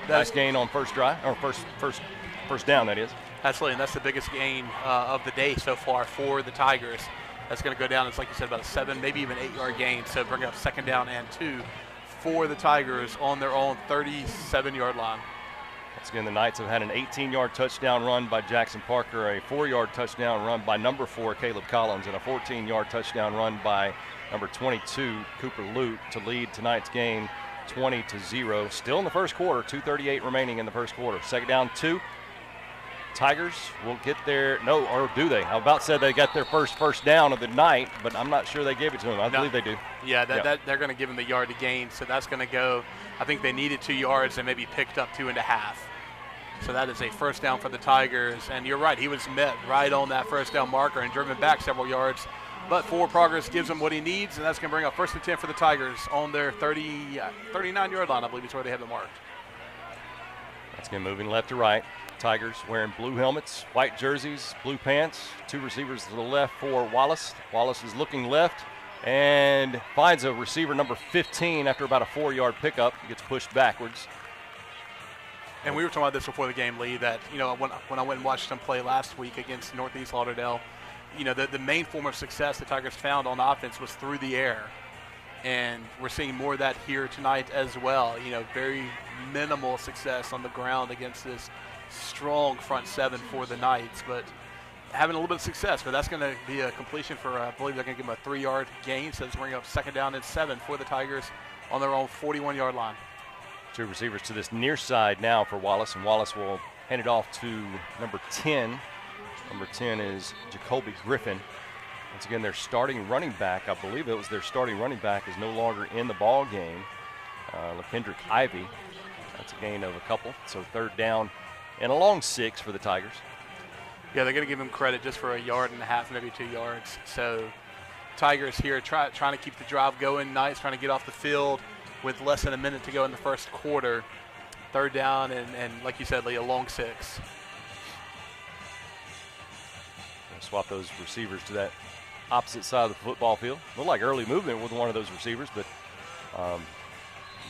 Nice gain on first drive, or first down, that is. Absolutely, and that's the biggest gain of the day so far for the Tigers. That's going to go down, it's like you said, about a 7, maybe even 8-yard gain. So bring up 2nd down and 2 for the Tigers on their own 37-yard line. Once again, the Knights have had an 18-yard touchdown run by Jackson Parker, a 4-yard touchdown run by number 4, Caleb Collins, and a 14-yard touchdown run by number 22, Cooper Luke, to lead tonight's game 20-0. Still in the first quarter, 2:38 remaining in the first quarter. 2nd down, 2. Tigers will get their, no, or do they? I about said they got their first down of the night, but I'm not sure they gave it to them. I believe they do. Yeah, they're going to give them the yard to gain, so that's going to go. I think they needed 2 yards and maybe picked up 2.5. So that is a first down for the Tigers, and you're right, he was met right on that first down marker and driven back several yards. But forward progress gives him what he needs, and that's going to bring up 1st and 10 for the Tigers on their 39-yard line, I believe is where they have it marked. That's going to moving left to right. Tigers wearing blue helmets, white jerseys, blue pants. 2 receivers to the left for Wallace. Wallace is looking left and finds a receiver number 15 after about a 4-yard pickup. Gets pushed backwards. And we were talking about this before the game, Lee, that, when I went and watched them play last week against Northeast Lauderdale, the main form of success the Tigers found on offense was through the air. And we're seeing more of that here tonight as well. Very minimal success on the ground against this strong front 7 for the Knights, but having a little bit of success. But that's going to be a completion for, I believe they're going to give them a 3-yard gain, so it's bringing up 2nd down and 7 for the Tigers on their own 41-yard line. 2 receivers to this near side now for Wallace, and Wallace will hand it off to number 10. Number 10 is Jacoby Griffin. Once again, their starting running back, I believe it was their starting running back, is no longer in the ball game. LaKendrick Ivy. That's a gain of a couple. So 3rd down and a long 6 for the Tigers. Yeah, they're going to give him credit just for 1.5 yards, maybe 2 yards. So Tigers here trying to keep the drive going. Knights trying to get off the field with less than a minute to go in the first quarter. 3rd down and like you said, Lee, a long 6. Swap those receivers to that opposite side of the football field. Looked like early movement with one of those receivers, but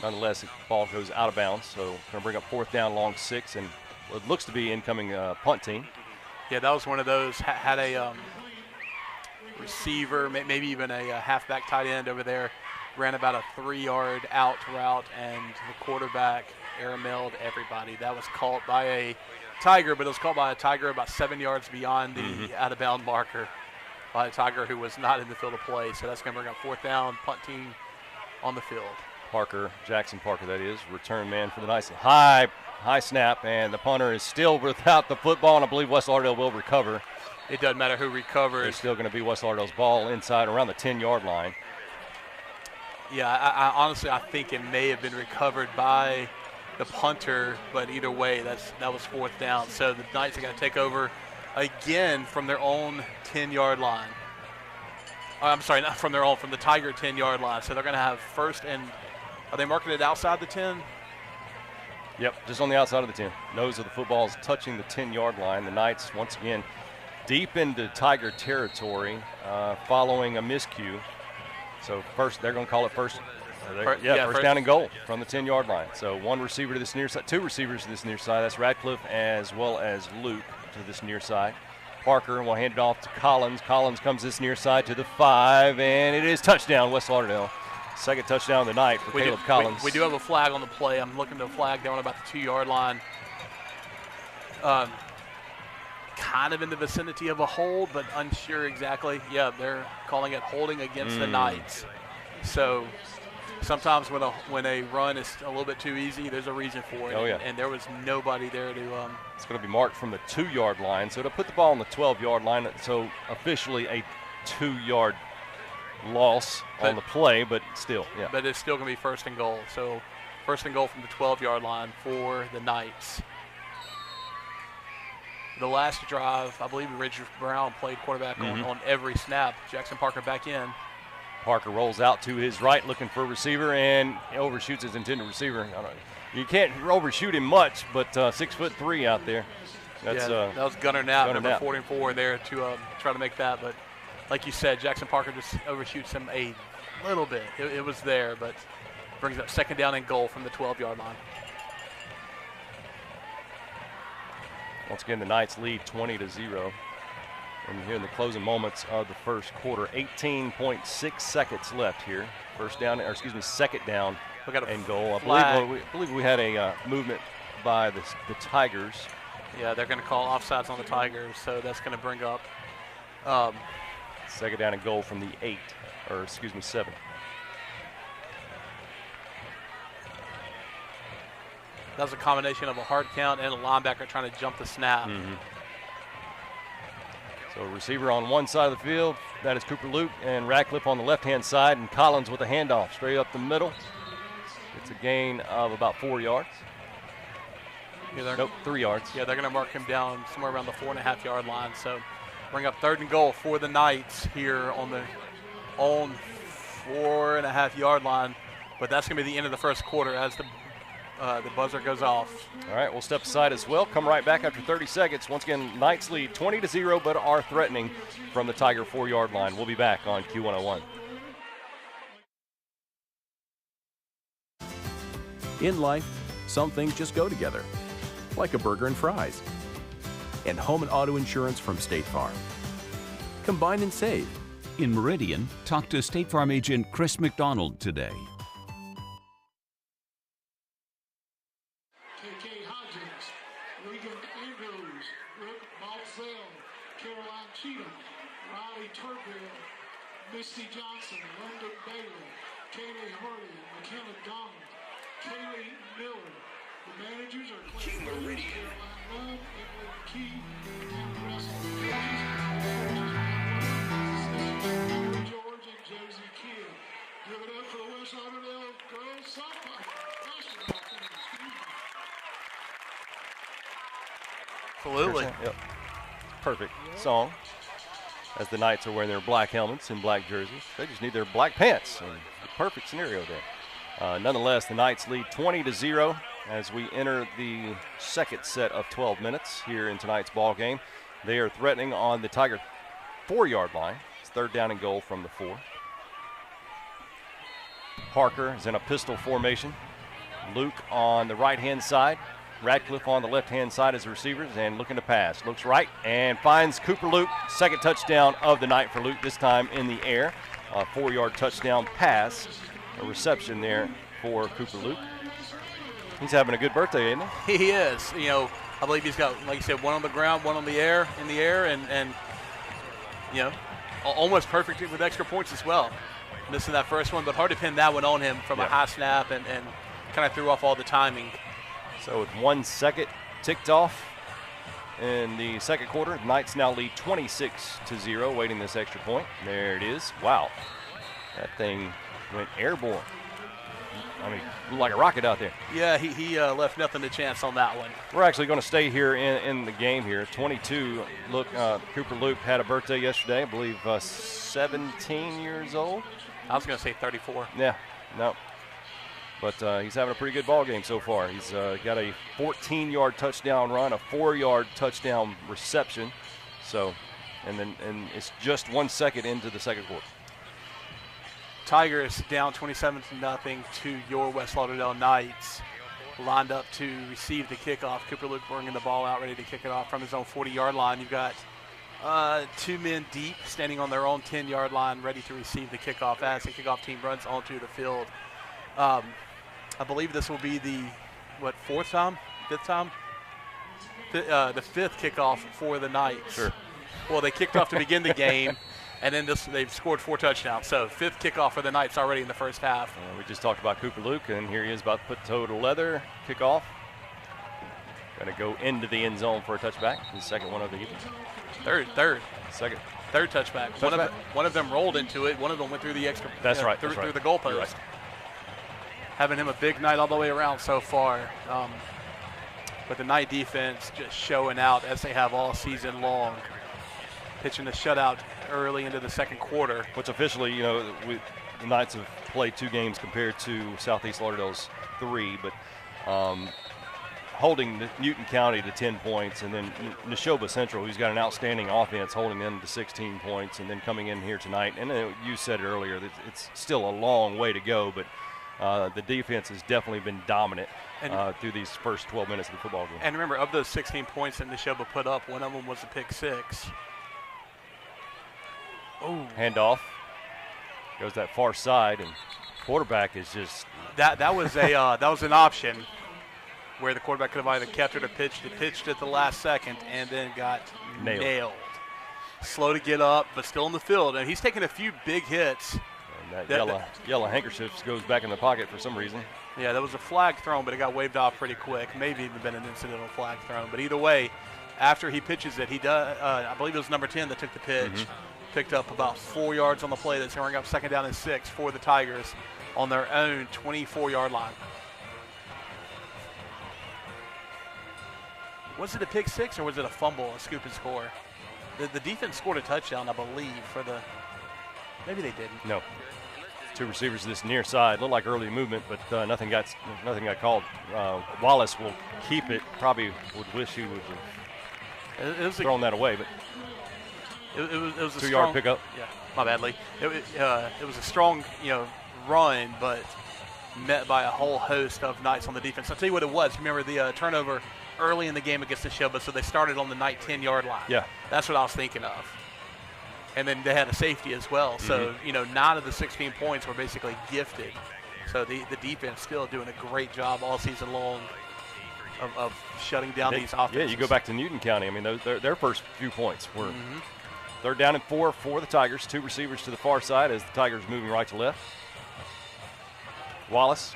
nonetheless, the ball goes out of bounds. So going to bring up 4th down, long 6, and what looks to be incoming punt team. Yeah, that was one of those. Had a receiver, maybe even a halfback tight end over there, ran about a 3-yard out route, and the quarterback air-mailed everybody. That was caught by a Tiger, but it was caught by a Tiger about 7 yards beyond the out-of-bound marker by a Tiger who was not in the field of play. So that's going to bring up 4th down, punt team on the field. Parker, Jackson Parker that is, return man for the Knights. High snap, and the punter is still without the football, and I believe West Lauderdale will recover. It doesn't matter who recovers. It's still going to be West Lauderdale's ball inside around the 10-yard line. Yeah, I honestly, I think it may have been recovered by the punter, but either way, that was 4th down. So the Knights are going to take over again from their own 10-yard line. I'm sorry, not from their own, from the Tiger 10-yard line. So they're going to have 1st and, are they marking it outside the 10? Yep, just on the outside of the 10. Nose of the football is touching the 10-yard line. The Knights, once again, deep into Tiger territory following a miscue. So first, they're going to call it first down and goal from the 10-yard line. So 1 receiver to this near side, 2 receivers to this near side. That's Radcliffe as well as Luke to this near side. Parker will hand it off to Collins. Collins comes this near side to the 5, and it is touchdown, West Lauderdale. 2nd touchdown of the night for Caleb Collins. We do have a flag on the play. I'm looking to a flag down about the 2-yard line. Kind of in the vicinity of a hold, but unsure exactly. Yeah, they're calling it holding against the Knights. So sometimes when a run is a little bit too easy, there's a reason for it. Oh, yeah. And there was nobody there to it's going to be marked from the 2-yard line. So to put the ball on the 12-yard line, so officially a 2-yard loss on the play, but still, yeah. But it's still going to be 1st and goal. So 1st and goal from the 12-yard line for the Knights. The last drive, I believe Richard Brown played quarterback on every snap. Jackson Parker back in. Parker rolls out to his right looking for a receiver and overshoots his intended receiver. You can't overshoot him much, but 6'3" out there. That's, that was Gunnar Knapp, number 44 there to try to make that. But like you said, Jackson Parker just overshoots him a little bit. It was there, but brings up 2nd down and goal from the 12-yard line. Once again, the Knights lead 20-0. And here in the closing moments of the first quarter, 18.6 seconds left here. 2nd down and goal. I believe we had a movement by the Tigers. Yeah, they're going to call offsides on the Tigers, so that's going to bring up 2nd down and goal from the 7. That was a combination of a hard count and a linebacker trying to jump the snap. So receiver on one side of the field, that is Cooper Luke, and Radcliffe on the left-hand side, and Collins with a handoff straight up the middle. It's a gain of about 4 yards. Yeah, nope, 3 yards. Yeah, they're going to mark him down somewhere around the 4.5-yard line. So bring up 3rd and goal for the Knights here on the own 4.5-yard line. But that's going to be the end of the first quarter as the buzzer goes off. All right, we'll step aside as well. Come right back after 30 seconds. Once again, Knights lead 20-0, but are threatening from the Tiger 4-yard line. We'll be back on Q101. In life, some things just go together, like a burger and fries. And home and auto insurance from State Farm. Combine and save. In Meridian, talk to State Farm agent Chris McDonald today. KK Hodgins, Regan Andrews, Rick Balzell, Caroline Cheatham, Riley Turville, Misty Johnson, London Bailey, Kaylee Hardy, McKenna Donald, Kaylee Miller. The managers are Clay Williams, Caroline Love, Emily Key, and Russell George and Josie Kidd. Give it up for the West Lauderdale girls softball basketball team. Excuse me. Absolutely. Yep. Perfect song. As the Knights are wearing their black helmets and black jerseys. They just need their black pants. And perfect scenario there. Nonetheless, the Knights lead 20-0 as we enter the second set of 12 minutes here in tonight's ball game. They are threatening on the Tiger 4-yard line. It's 3rd down and goal from the 4. Parker is in a pistol formation. Luke on the right-hand side. Radcliffe on the left-hand side as receivers and looking to pass. Looks right and finds Cooper Luke. Second touchdown of the night for Luke, this time in the air. A 4-yard touchdown pass. A reception there for Cooper Luke. He's having a good birthday, isn't he? He is. You know, I believe he's got, like you said, one on the ground, one on the air, in the air, and you know, almost perfect with extra points as well. Missing that first one, but hard to pin that one on him from a high snap and kind of threw off all the timing. So with 1 second ticked off in the second quarter, the Knights now lead 26-0, waiting this extra point. There it is. Wow. That thing went airborne. I mean, like a rocket out there. Yeah, he left nothing to chance on that one. We're actually going to stay here in the game here. 22, look, Cooper Luke had a birthday yesterday, I believe 17 years old. I was going to say 34. Yeah, no. But he's having a pretty good ball game so far. He's got a 14-yard touchdown run, a 4-yard touchdown reception. So, and it's just 1 second into the second quarter. Tigers down 27-0 to your West Lauderdale Knights. Lined up to receive the kickoff. Cooper Luke bringing the ball out, ready to kick it off from his own 40-yard line. You've got 2 men deep standing on their own 10-yard line, ready to receive the kickoff as the kickoff team runs onto the field. I believe this will be the, fifth time? The fifth kickoff for the Knights. Sure. Well, they kicked off to begin the game, and then they've scored 4 touchdowns. So 5th kickoff for the Knights already in the first half. We just talked about Cooper Luke, and here he is about to put toe to leather, kickoff. Going to go into the end zone for a touchback. The second one of the evening. Third. Second. Third touchback. One of them rolled into it. One of them went through the extra. That's right. Through the goalpost. Right. Having him a big night all the way around so far. But the Knight defense just showing out as they have all season long. Pitching a shutout early into the second quarter. Which officially, the Knights have played 2 games compared to Southeast Lauderdale's 3, but holding Newton County to 10 points, and then Neshoba Central, who's got an outstanding offense, holding them to 16 points, and then coming in here tonight. And you said it earlier that it's still a long way to go, but the defense has definitely been dominant through these first 12 minutes of the football game. And remember, of those 16 points that Neshoba put up, one of them was a pick 6. Oh, handoff goes that far side, and quarterback is just that was an option where the quarterback could have either kept it or pitched it. Pitched at the last second and then got nailed. Slow to get up, but still in the field, and he's taking a few big hits. And that yellow handkerchief goes back in the pocket for some reason. Yeah, that was a flag thrown, but it got waved off pretty quick. Maybe even been an incidental flag thrown, but either way, after he pitches it, he does. I believe it was number 10 that took the pitch. Picked up about 4 yards on the play. That's going up 2nd down and 6 for the Tigers on their own 24-yard line. Was it a pick six or was it a fumble, a scoop and score? The defense scored a touchdown, I believe, for the – maybe they didn't. No. 2 receivers to this near side. Looked like early movement, but nothing got called. Wallace will keep it. Probably would wish he would have thrown that away, but it was a 2-yard pickup. Yeah, my bad, Lee. It was a strong, run, but met by a whole host of Knights on the defense. I'll tell you what it was. Remember the turnover early in the game against the Showboat, so they started on the Knight 10-yard line. Yeah. That's what I was thinking of. And then they had a safety as well. So, 9 of the 16 points were basically gifted. So the defense still doing a great job all season long of shutting down these offenses. Yeah, you go back to Newton County. I mean, their first few points were 3rd down and 4 for the Tigers. 2 receivers to the far side as the Tigers moving right to left. Wallace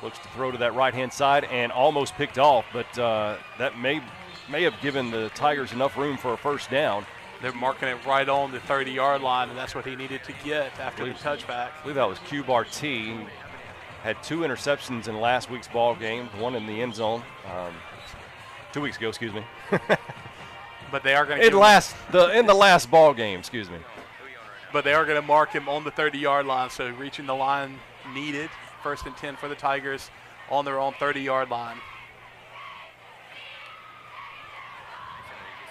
looks to throw to that right-hand side and almost picked off, but that may have given the Tigers enough room for a first down. They're marking it right on the 30-yard line, and that's what he needed to get after the touchback. I believe that was Q-Bar-T. Had 2 interceptions in last week's ball game, 1 in the end zone. 2 weeks ago, excuse me. But they are going to in the last ball game, excuse me. But they are going to mark him on the 30-yard line, so reaching the line needed. 1st and 10 for the Tigers on their own 30-yard line.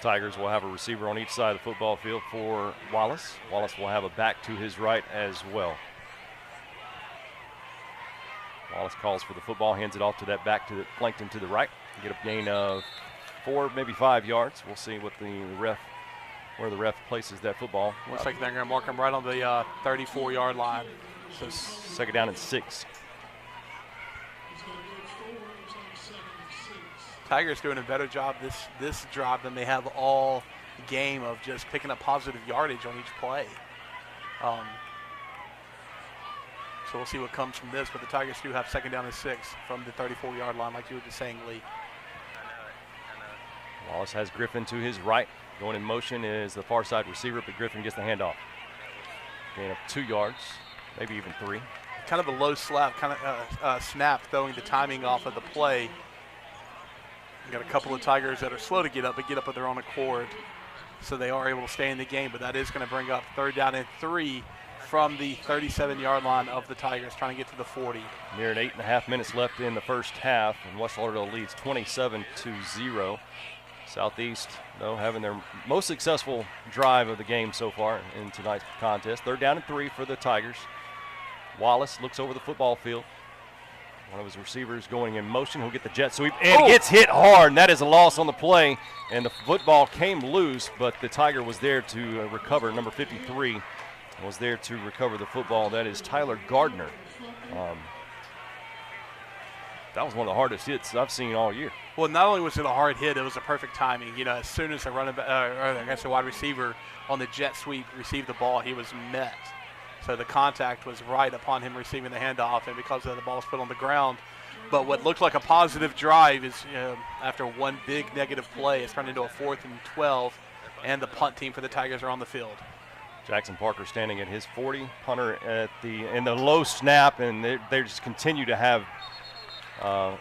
Tigers will have a receiver on each side of the football field for Wallace. Wallace will have a back to his right as well. Wallace calls for the football, hands it off to that back to the flanked to the right. Get a gain of 4, maybe 5 yards. We'll see what where the ref places that football. Looks like they're going to mark him right on the 34-yard line. So 2nd down and 6. Tigers doing a better job this drive than they have all game of just picking up positive yardage on each play. So we'll see what comes from this, but the Tigers do have 2nd down and 6 from the 34-yard line, like you were just saying, Lee. Wallace has Griffin to his right. Going in motion is the far side receiver, but Griffin gets the handoff. Gain of 2 yards, maybe even 3. Kind of a low snap, snap, throwing the timing off of the play. You got a couple of Tigers that are slow to get up, but get up of their own accord. So they are able to stay in the game, but that is going to bring up 3rd down and 3 from the 37-yard line of the Tigers, trying to get to the 40. Near 8.5 minutes left in the first half, and West Lauderdale leads 27-0. Southeast, though, having their most successful drive of the game so far in tonight's contest. 3rd down and 3 for the Tigers. Wallace looks over the football field. One of his receivers going in motion. He'll get the jet sweep and gets hit hard, and that is a loss on the play. And the football came loose, but the Tiger was there to recover. Number 53 was there to recover the football. That is Tyler Gardner. That was one of the hardest hits I've seen all year. Well, not only was it a hard hit, it was a perfect timing. As soon as the wide receiver on the jet sweep received the ball, he was met. So the contact was right upon him receiving the handoff, and because of that, the ball was put on the ground. But what looked like a positive drive is, after one big negative play, it's turned into a 4th and 12, and the punt team for the Tigers are on the field. Jackson Parker standing at his 40, punter in the low snap, and they just continue to have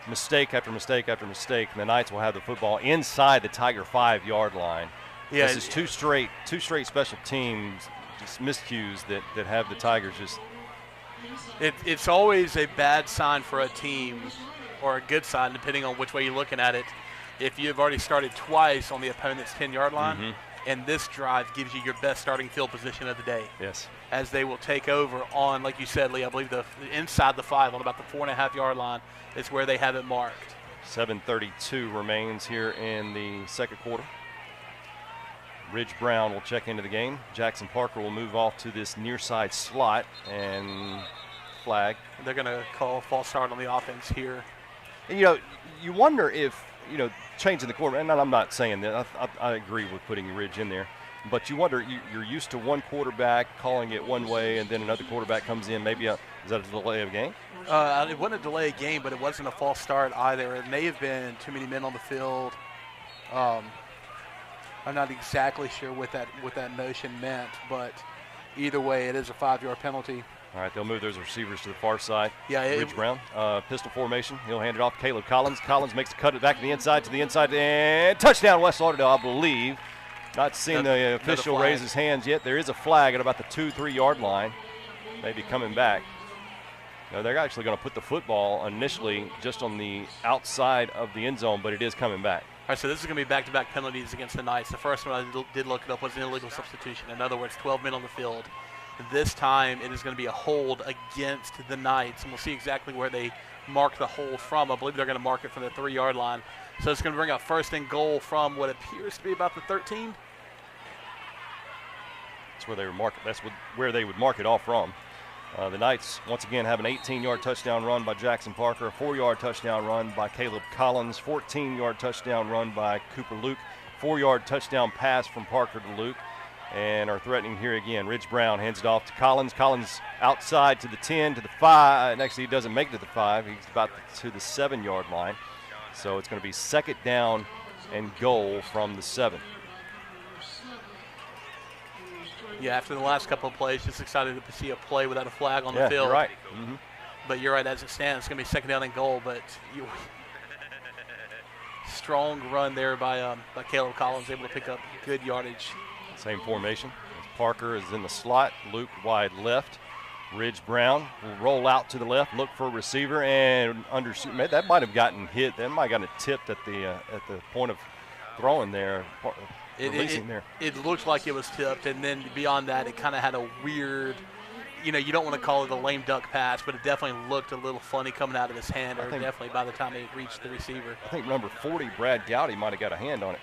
mistake after mistake after mistake. And the Knights will have the football inside the Tiger 5-yard line. Yeah, this is two straight special teams miscues that have the Tigers just. It's always a bad sign for a team, or a good sign depending on which way you're looking at it, if you've already started twice on the opponent's 10-yard line, and this drive gives you your best starting field position of the day. Yes. As they will take over on, like you said, Lee, I believe the inside the 5 on about the 4.5-yard line is where they have it marked. 7:32 remains here in the second quarter. Ridge Brown will check into the game. Jackson Parker will move off to this near side slot and flag. They're going to call a false start on the offense here. And, you wonder if, changing the quarterback, and I'm not saying that. I agree with putting Ridge in there. But you wonder, you're used to one quarterback calling it one way, and then another quarterback comes in. Maybe is that a delay of game? It wasn't a delay of game, but it wasn't a false start either. It may have been too many men on the field. I'm not exactly sure what that motion meant, but either way, it is a 5-yard penalty. All right, they'll move those receivers to the far side. Yeah, Ridge Brown, pistol formation. He'll hand it off to Caleb Collins. Collins makes a cut it back to the inside, and touchdown West Lauderdale, I believe. Not seeing the official raise his hands yet. There is a flag at about the 2-3 yard line. Maybe coming back. No, they're actually going to put the football initially just on the outside of the end zone, but it is coming back. All right, so this is going to be back-to-back penalties against the Knights. The first one I did look it up was an illegal substitution. In other words, 12 men on the field. This time it is going to be a hold against the Knights, and we'll see exactly where they mark the hold from. I believe they're going to mark it from the 3-yard line. So it's going to bring up 1st and goal from what appears to be about the 13. That's where they would mark it. That's where they would mark it off from. The Knights, once again, have an 18-yard touchdown run by Jackson Parker, a 4-yard touchdown run by Caleb Collins, 14-yard touchdown run by Cooper Luke, 4-yard touchdown pass from Parker to Luke, and are threatening here again. Ridge Brown hands it off to Collins. Collins outside to the 10, to the 5. Actually, he doesn't make it to the 5. He's about to the 7-yard line. So it's going to be 2nd down and goal from the 7. Yeah, after the last couple of plays, just excited to see a play without a flag on the field. You're right. But you're right, as it stands, it's going to be 2nd down and goal. But strong run there by Caleb Collins, able to pick up good yardage. Same formation. Parker is in the slot. Luke wide left. Ridge Brown will roll out to the left, look for a receiver, and undershoot. That might have gotten hit. That might have gotten tipped at the point of throwing there. It looked like it was tipped, and then beyond that, it kind of had a weird, you don't want to call it a lame duck pass, but it definitely looked a little funny coming out of his hand, or definitely by the time it reached the receiver. I think number 40, Brad Gowdy, might have got a hand on it.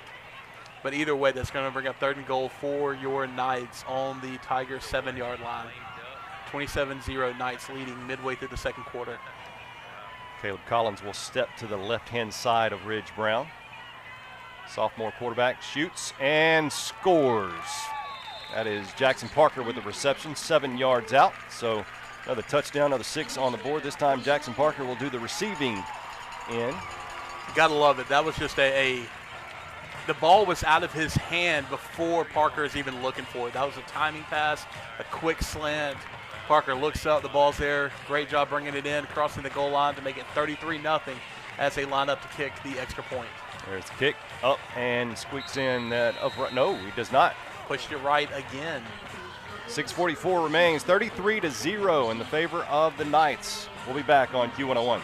But either way, that's going to bring up 3rd and goal for your Knights on the Tigers' 7-yard line. 27-0 Knights leading midway through the 2nd quarter. Caleb Collins will step to the left-hand side of Ridge Brown. Sophomore quarterback shoots and scores. That is Jackson Parker with the reception, 7 yards out. So another touchdown, another 6 on the board. This time Jackson Parker will do the receiving end. Gotta love it. That was just the ball was out of his hand before Parker is even looking for it. That was a timing pass, a quick slant. Parker looks up, the ball's there. Great job bringing it in, crossing the goal line to make it 33-0 as they line up to kick the extra point. There's the kick, up and squeaks in that upright. No, he does not. Pushed it right again. 6:44 remains, 33-0 in the favor of the Knights. We'll be back on Q101.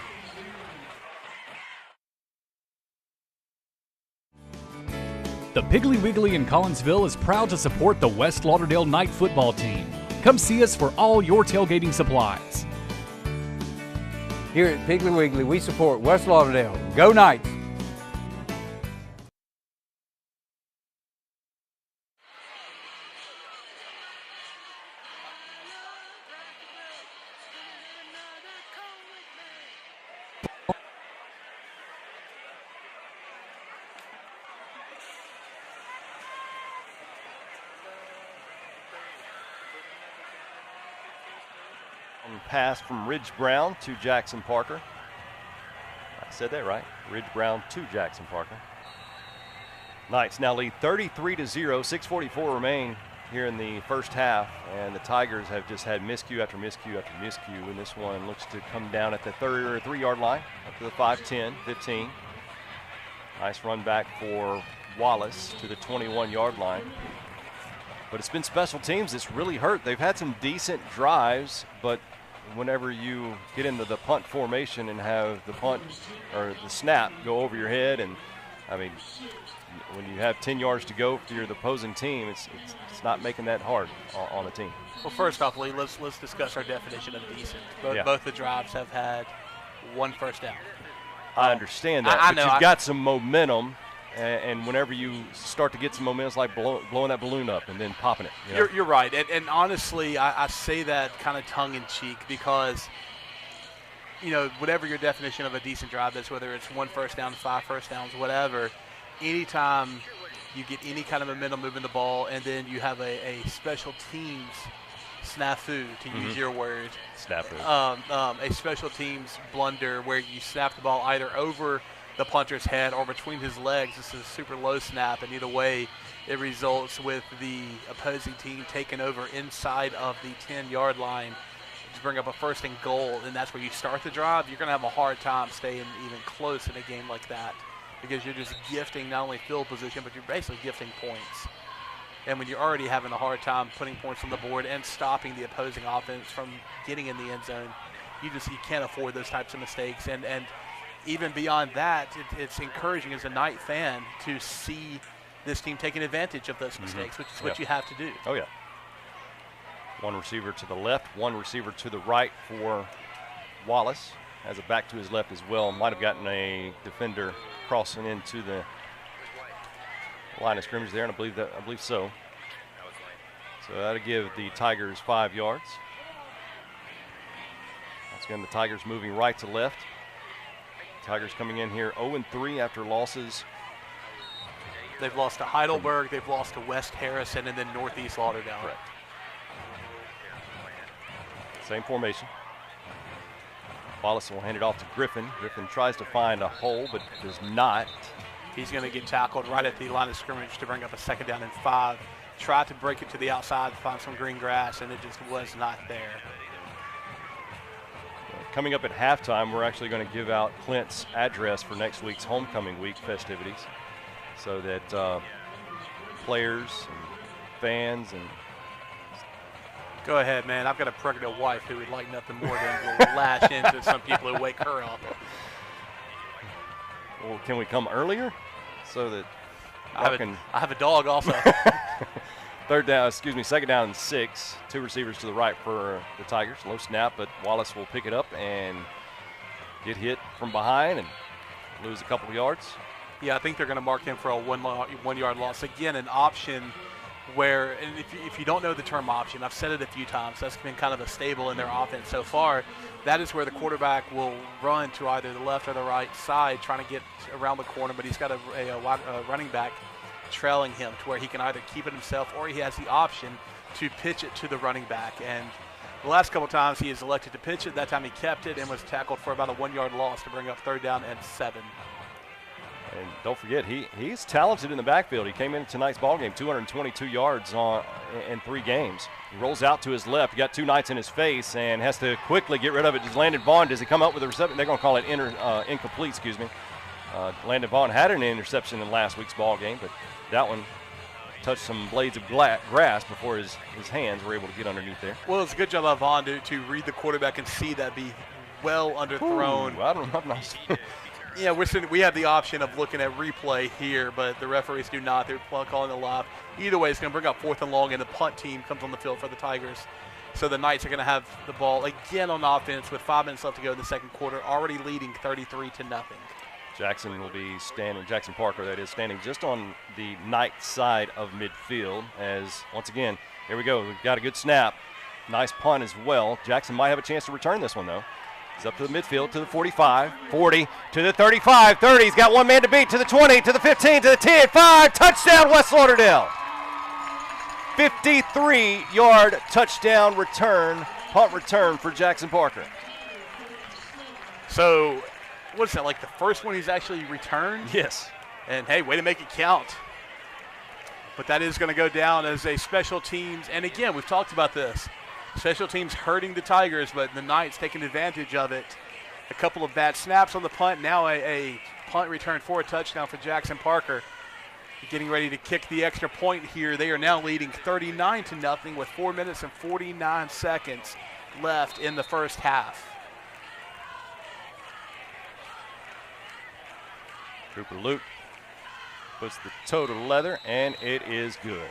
The Piggly Wiggly in Collinsville is proud to support the West Lauderdale Knight football team. Come see us for all your tailgating supplies. Here at Piggly Wiggly, we support West Lauderdale. Go Knights! Pass from Ridge Brown to Jackson Parker. I said that right. Ridge Brown to Jackson Parker. Knights now lead 33-0. 6:44 remain here in the first half, and the Tigers have just had miscue after miscue after miscue, and this one looks to come down at the 3-yard line, up to the 5-10, 15. Nice run back for Wallace to the 21-yard line. But it's been special teams that's really hurt. They've had some decent drives, but whenever you get into the punt formation and have the punt or the snap go over your head, and I mean, when you have 10 yards to go for the opposing team, it's not making that hard on a team. Well, first off, Lee, let's discuss our definition of decent. Both the drives have had 1 first down. I understand that, but you've got some momentum. And whenever you start to get some momentum, it's like blowing that balloon up and then popping it. You're right. And honestly, I say that kind of tongue-in-cheek because, whatever your definition of a decent drive is, whether it's 1 first down, 5 first downs, whatever, anytime you get any kind of momentum moving the ball and then you have a special teams snafu, to use your word. Snafu. A special teams blunder where you snap the ball either over the punter's head or between his legs. This is a super low snap, and either way, it results with the opposing team taking over inside of the 10-yard line to bring up a 1st and goal, and that's where you start the drive. You're going to have a hard time staying even close in a game like that because you're just gifting not only field position, but you're basically gifting points. And when you're already having a hard time putting points on the board and stopping the opposing offense from getting in the end zone, you can't afford those types of mistakes. And even beyond that, it's encouraging as a Knight fan to see this team taking advantage of those mistakes, which is what you have to do. Oh, yeah. One receiver to the left, one receiver to the right for Wallace. Has it back to his left as well. Might have gotten a defender crossing into the line of scrimmage there, and I believe so. So that'll give the Tigers 5 yards. Once again, the Tigers moving right to left. Tigers coming in here 0-3 after losses. They've lost to Heidelberg, they've lost to West Harrison, and then Northeast Lauderdale. Correct. Same formation. Wallace will hand it off to Griffin. Griffin tries to find a hole, but does not. He's going to get tackled right at the line of scrimmage to bring up a 2nd down and 5. Tried to break it to the outside to find some green grass, and it just was not there. Coming up at halftime, we're actually going to give out Clint's address for next week's homecoming week festivities so that players and fans and Go ahead, man. I've got a pregnant wife who would like nothing more than to lash into some people who wake her up. Well, can we come earlier so that I have a dog also. 2nd down and 6. 2 receivers to the right for the Tigers. Low snap, but Wallace will pick it up and get hit from behind and lose a couple of yards. Yeah, I think they're going to mark him for a 1-yard loss. Again, an option where, and if you don't know the term option, I've said it a few times, that's been kind of a stable in their offense so far. That is where the quarterback will run to either the left or the right side trying to get around the corner, but he's got a running back trailing him to where he can either keep it himself or he has the option to pitch it to the running back. And the last couple times he has elected to pitch it. That time he kept it and was tackled for about a 1-yard loss to bring up 3rd down and 7. And don't forget, he's talented in the backfield. He came in tonight's ballgame, 222 yards in 3 games. He rolls out to his left. He got 2 Knights in his face and has to quickly get rid of it. Does Landon Vaughn, does he come up with a reception? They're going to call it incomplete, excuse me. Landon Vaughn had an interception in last week's ballgame, but that one touched some blades of grass before his hands were able to get underneath there. Well, it's a good job by Vaughn to read the quarterback and see that be well underthrown. Ooh, I don't know. I'm not Yeah, we have the option of looking at replay here, but the referees do not. They're calling it live. Either way, it's going to bring up 4th and long, and the punt team comes on the field for the Tigers. So the Knights are going to have the ball again on offense with 5 minutes left to go in the second quarter, already leading 33-0. Jackson Parker, that is, standing just on the Knight side of midfield as, once again, here we go. We've got a good snap. Nice punt as well. Jackson might have a chance to return this one, though. He's up to the midfield, to the 45, 40, to the 35, 30. He's got one man to beat, to the 20, to the 15, to the 10, 5. Touchdown, West Lauderdale. 53-yard touchdown return, punt return for Jackson Parker. So, what is that, like the first one he's actually returned? Yes. And, hey, way to make it count. But that is going to go down as a special teams. And, again, we've talked about this. Special teams hurting the Tigers, but the Knights taking advantage of it. A couple of bad snaps on the punt. Now a punt return for a touchdown for Jackson Parker. Getting ready to kick the extra point here. They are now leading 39-0 with 4 minutes and 49 seconds left in the first half. Cooper Luke puts the toe to leather, and it is good.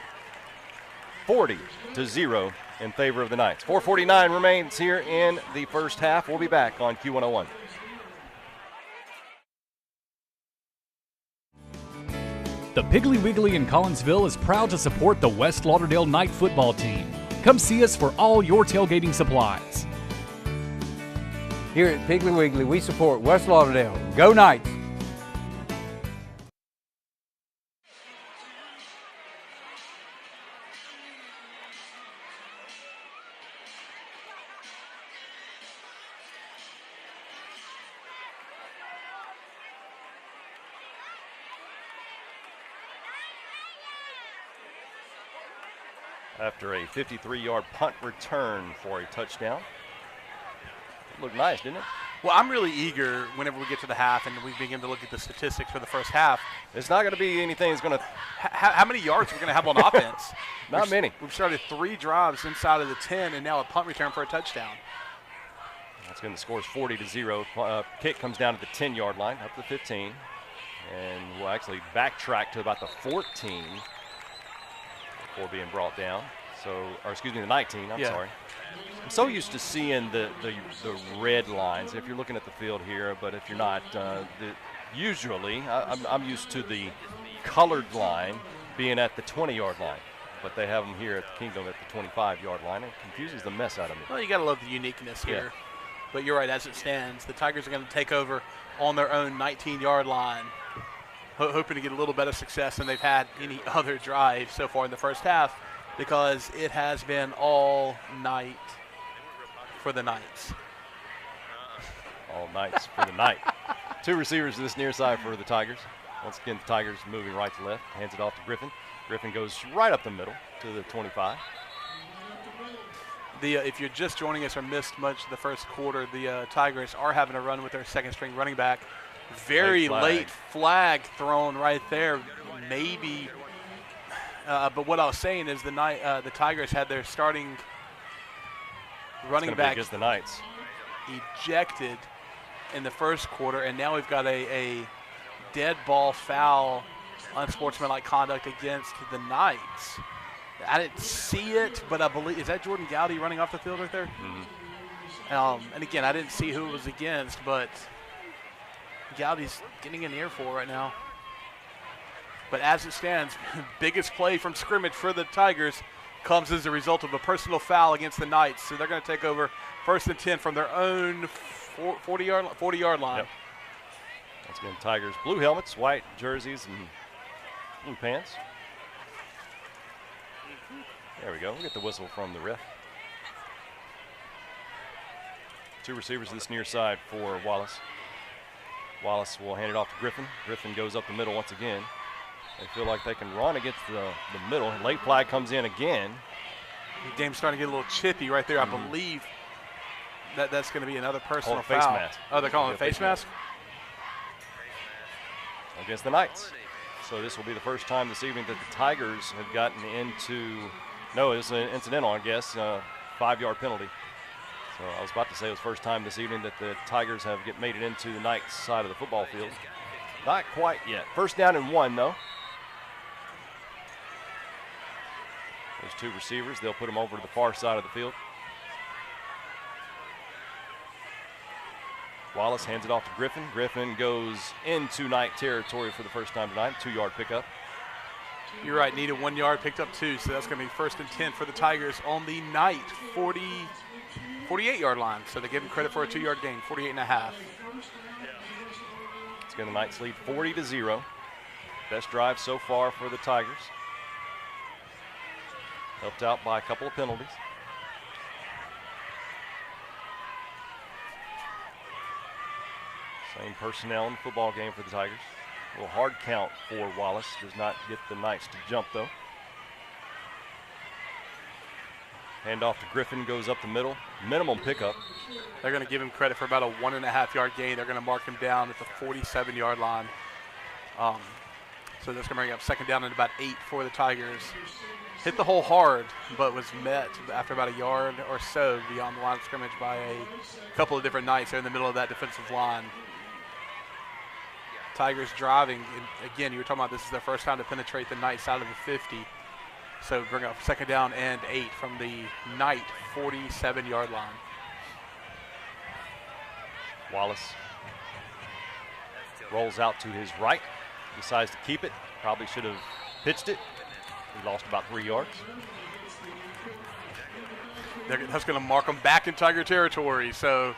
40-0 in favor of the Knights. 4:49 remains here in the first half. We'll be back on Q101. The Piggly Wiggly in Collinsville is proud to support the West Lauderdale Knight football team. Come see us for all your tailgating supplies. Here at Piggly Wiggly, we support West Lauderdale. Go Knights! after a 53-yard punt return for a touchdown. It looked nice, didn't it? Well, I'm really eager whenever we get to the half and we begin to look at the statistics for the first half. It's not going to be anything that's going to How many yards we're going to have on offense? Not many. We've started 3 drives inside of the 10 and now a punt return for a touchdown. That's going to score 40-0. Kick comes down to the 10-yard line, up to the 15. And we'll actually backtrack to about the 14 before being brought down. The 19, I'm sorry. I'm so used to seeing the red lines if you're looking at the field here, but if you're not, usually I'm used to the colored line being at the 20-yard line, but they have them here at the Kingdom at the 25-yard line. It confuses the mess out of me. Well, you got to love the uniqueness here. Yeah. But you're right, as it stands, the Tigers are going to take over on their own 19-yard line, hoping to get a little better success than they've had any other drive so far in the first half, because it has been all night for the Knights. All nights for the night. 2 receivers to this near side for the Tigers. Once again, the Tigers moving right to left. Hands it off to Griffin. Griffin goes right up the middle to the 25. If you're just joining us or missed much of the first quarter, the Tigers are having a run with their second-string running back. Very late flag thrown right there. Maybe. But what I was saying is the Tigers had their starting running back against the Knights ejected in the first quarter, and now we've got a dead ball foul, unsportsmanlike conduct against the Knights. I didn't see it, but I believe, is that Jordan Gowdy running off the field right there? Mm-hmm. And again, I didn't see who it was against, but Gowdy's getting an earful right now. But as it stands, biggest play from scrimmage for the Tigers comes as a result of a personal foul against the Knights. So they're going to take over 1st and 10 from their own 40-yard line. Yep. That's again Tigers blue helmets, white jerseys, and blue pants. There we go. We'll get the whistle from the ref. 2 receivers to this near side for Wallace. Wallace will hand it off to Griffin. Griffin goes up the middle once again. They feel like they can run against the middle. Late flag comes in again. The game's starting to get a little chippy right there. I believe that's going to be another personal foul. Face mask. Oh, they're calling it a face mask? Against the Knights. So this will be the first time this evening that the Tigers have gotten into, no, it's an incidental, I guess, 5-yard penalty. So I was about to say it was the first time this evening that the Tigers have made it into the Knights side of the football field. Not quite yet. 1st down and 1, though. There's 2 receivers. They'll put them over to the far side of the field. Wallace hands it off to Griffin. Griffin goes into Knight territory for the first time tonight. 2-yard pickup. You're right. Needed 1 yard, picked up 2. So that's going to be 1st and 10 for the Tigers on the Knight 48-yard line. So they give them credit for a 2-yard gain, 48.5. It's going to Knights lead 40-0. Best drive so far for the Tigers. Helped out by a couple of penalties. Same personnel in the football game for the Tigers. A little hard count for Wallace. Does not get the Knights to jump, though. Handoff to Griffin, goes up the middle. Minimum pickup. They're going to give him credit for about a 1.5-yard gain. They're going to mark him down at the 47-yard line. So that's going to bring up 2nd down and about 8 for the Tigers. Hit the hole hard, but was met after about a yard or so beyond the line of scrimmage by a couple of different Knights there in the middle of that defensive line. Tigers driving. And again, you were talking about this is their first time to penetrate the Knights out of the 50. So bring up 2nd down and 8 from the Knight 47-yard line. Wallace rolls out to his right. Decides to keep it. Probably should have pitched it. He lost about 3 yards. That's going to mark them back in Tiger territory. So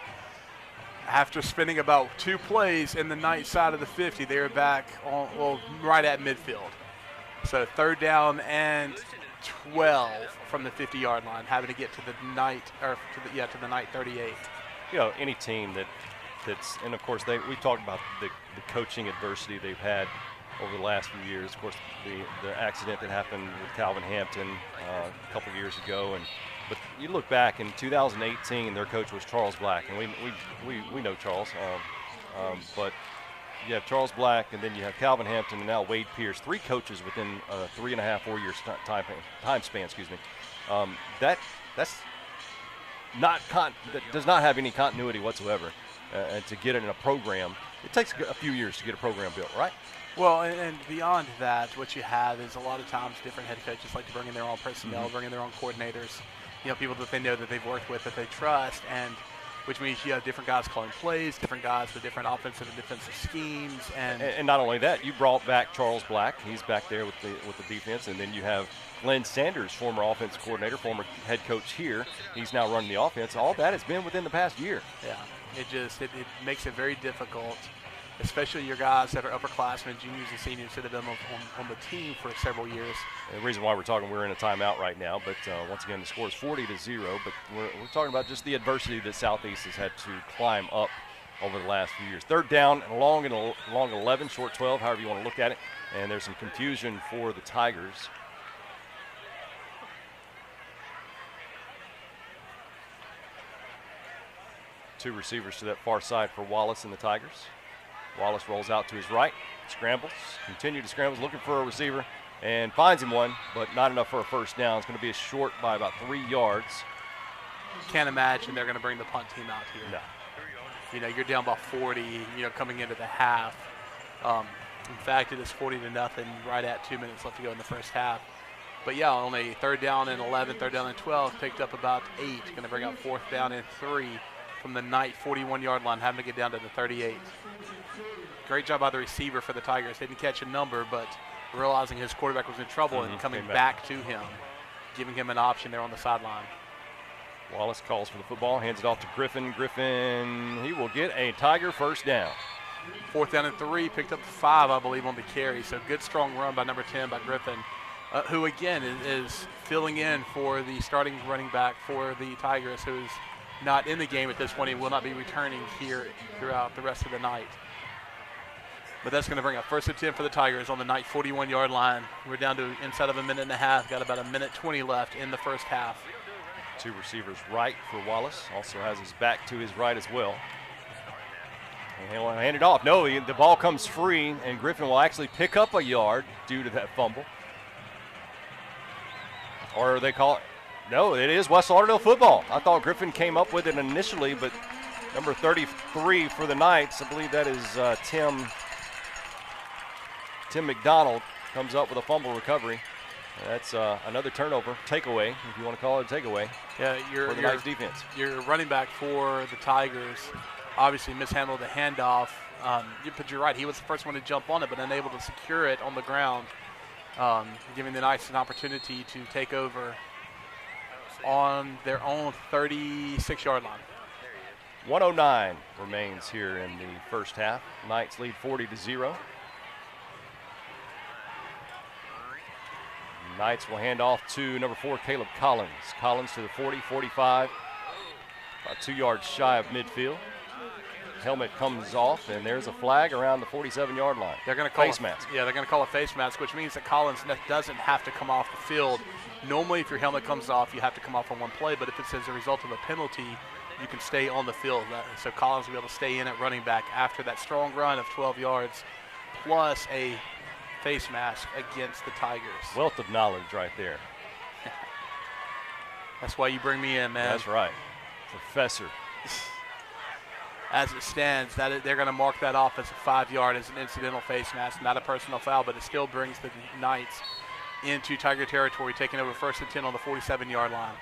after spending about 2 plays in the Knight side of the 50, they're back on, right at midfield. So 3rd down and 12 from the 50-yard line, having to get to the Knight, or to the Knight 38. You know, any team that's, and of course we talked about the coaching adversity they've had over the last few years. Of course, the accident that happened with Calvin Hampton a couple years ago, but you look back in 2018, their coach was Charles Black, and we know Charles, but you have Charles Black, and then you have Calvin Hampton, and now Wade Pierce. 3 coaches within 3.5, 4 years time span. Excuse me. That's not that does not have any continuity whatsoever. And to get it in a program, it takes a few years to get a program built, right? Well, and beyond that, what you have is a lot of times different head coaches like to bring in their own personnel, bring in their own coordinators, people that they know that they've worked with, that they trust, and which means you have different guys calling plays, different guys with different offensive and defensive schemes. And not only that, you brought back Charles Black. He's back there with the defense. And then you have Glenn Sanders, former offensive coordinator, former head coach here. He's now running the offense. All that has been within the past year. Yeah, it makes it very difficult, especially your guys that are upperclassmen, juniors and seniors that have been on the team for several years. And the reason why we're in a timeout right now, but once again, the score is 40-0, but we're talking about just the adversity that Southeast has had to climb up over the last few years. 3rd down and long 11, short 12, however you want to look at it, and there's some confusion for the Tigers. Two receivers to that far side for Wallace and the Tigers. Wallace rolls out to his right, scrambles, looking for a receiver, and finds him one, but not enough for a first down. It's going to be a short by about 3 yards. Can't imagine they're going to bring the punt team out here. No. You're down by 40, coming into the half. In fact, it is 40-0 right at 2 minutes left to go in the first half. But yeah, only 3rd down and 11, 3rd down and 12, picked up about 8. Going to bring up 4th down and 3 from the Knight 41-yard line, having to get down to the 38. Great job by the receiver for the Tigers. Didn't catch a number, but realizing his quarterback was in trouble and coming back to him, giving him an option there on the sideline. Wallace calls for the football, hands it off to Griffin. Griffin, he will get a Tiger first down. 4th down and 3, picked up 5, I believe, on the carry. So good, strong run by number 10 by Griffin, who again is filling in for the starting running back for the Tigers, who is not in the game at this point. He will not be returning here throughout the rest of the night. But that's going to bring up 1st and 10 for the Tigers on the Knight 41-yard line. We're down to inside of a minute and a half. Got about a minute 20 left in the first half. 2 receivers right for Wallace. Also has his back to his right as well. And he'll hand it off. No, the ball comes free, and Griffin will actually pick up a yard due to that fumble. Or they call it. No, it is West Lauderdale football. I thought Griffin came up with it initially, but number 33 for the Knights, I believe that is Tim McDonald, comes up with a fumble recovery. That's another turnover, takeaway, if you want to call it a takeaway. Yeah, for the Knights defense. Your running back for the Tigers obviously mishandled the handoff. But you're right, he was the first one to jump on it, but unable to secure it on the ground, giving the Knights an opportunity to take over on their own 36-yard line. 1:09 remains here in the first half. Knights lead 40-0. Knights will hand off to number 4, Caleb Collins. Collins to the 40, 45, about 2 yards shy of midfield. Helmet comes off, and there's a flag around the 47-yard line. They're going to call face mask. Yeah, they're going to call a face mask, which means that Collins doesn't have to come off the field. Normally, if your helmet comes off, you have to come off on one play, but if it's as a result of a penalty, you can stay on the field. So Collins will be able to stay in at running back after that strong run of 12 yards, plus a face mask against the Tigers. Wealth of knowledge right there. That's why you bring me in, man. That's right. Professor. As it stands, they're going to mark that off as a 5-yard as an incidental face mask, not a personal foul, but it still brings the Knights into Tiger territory, taking over 1st and 10 on the 47-yard line.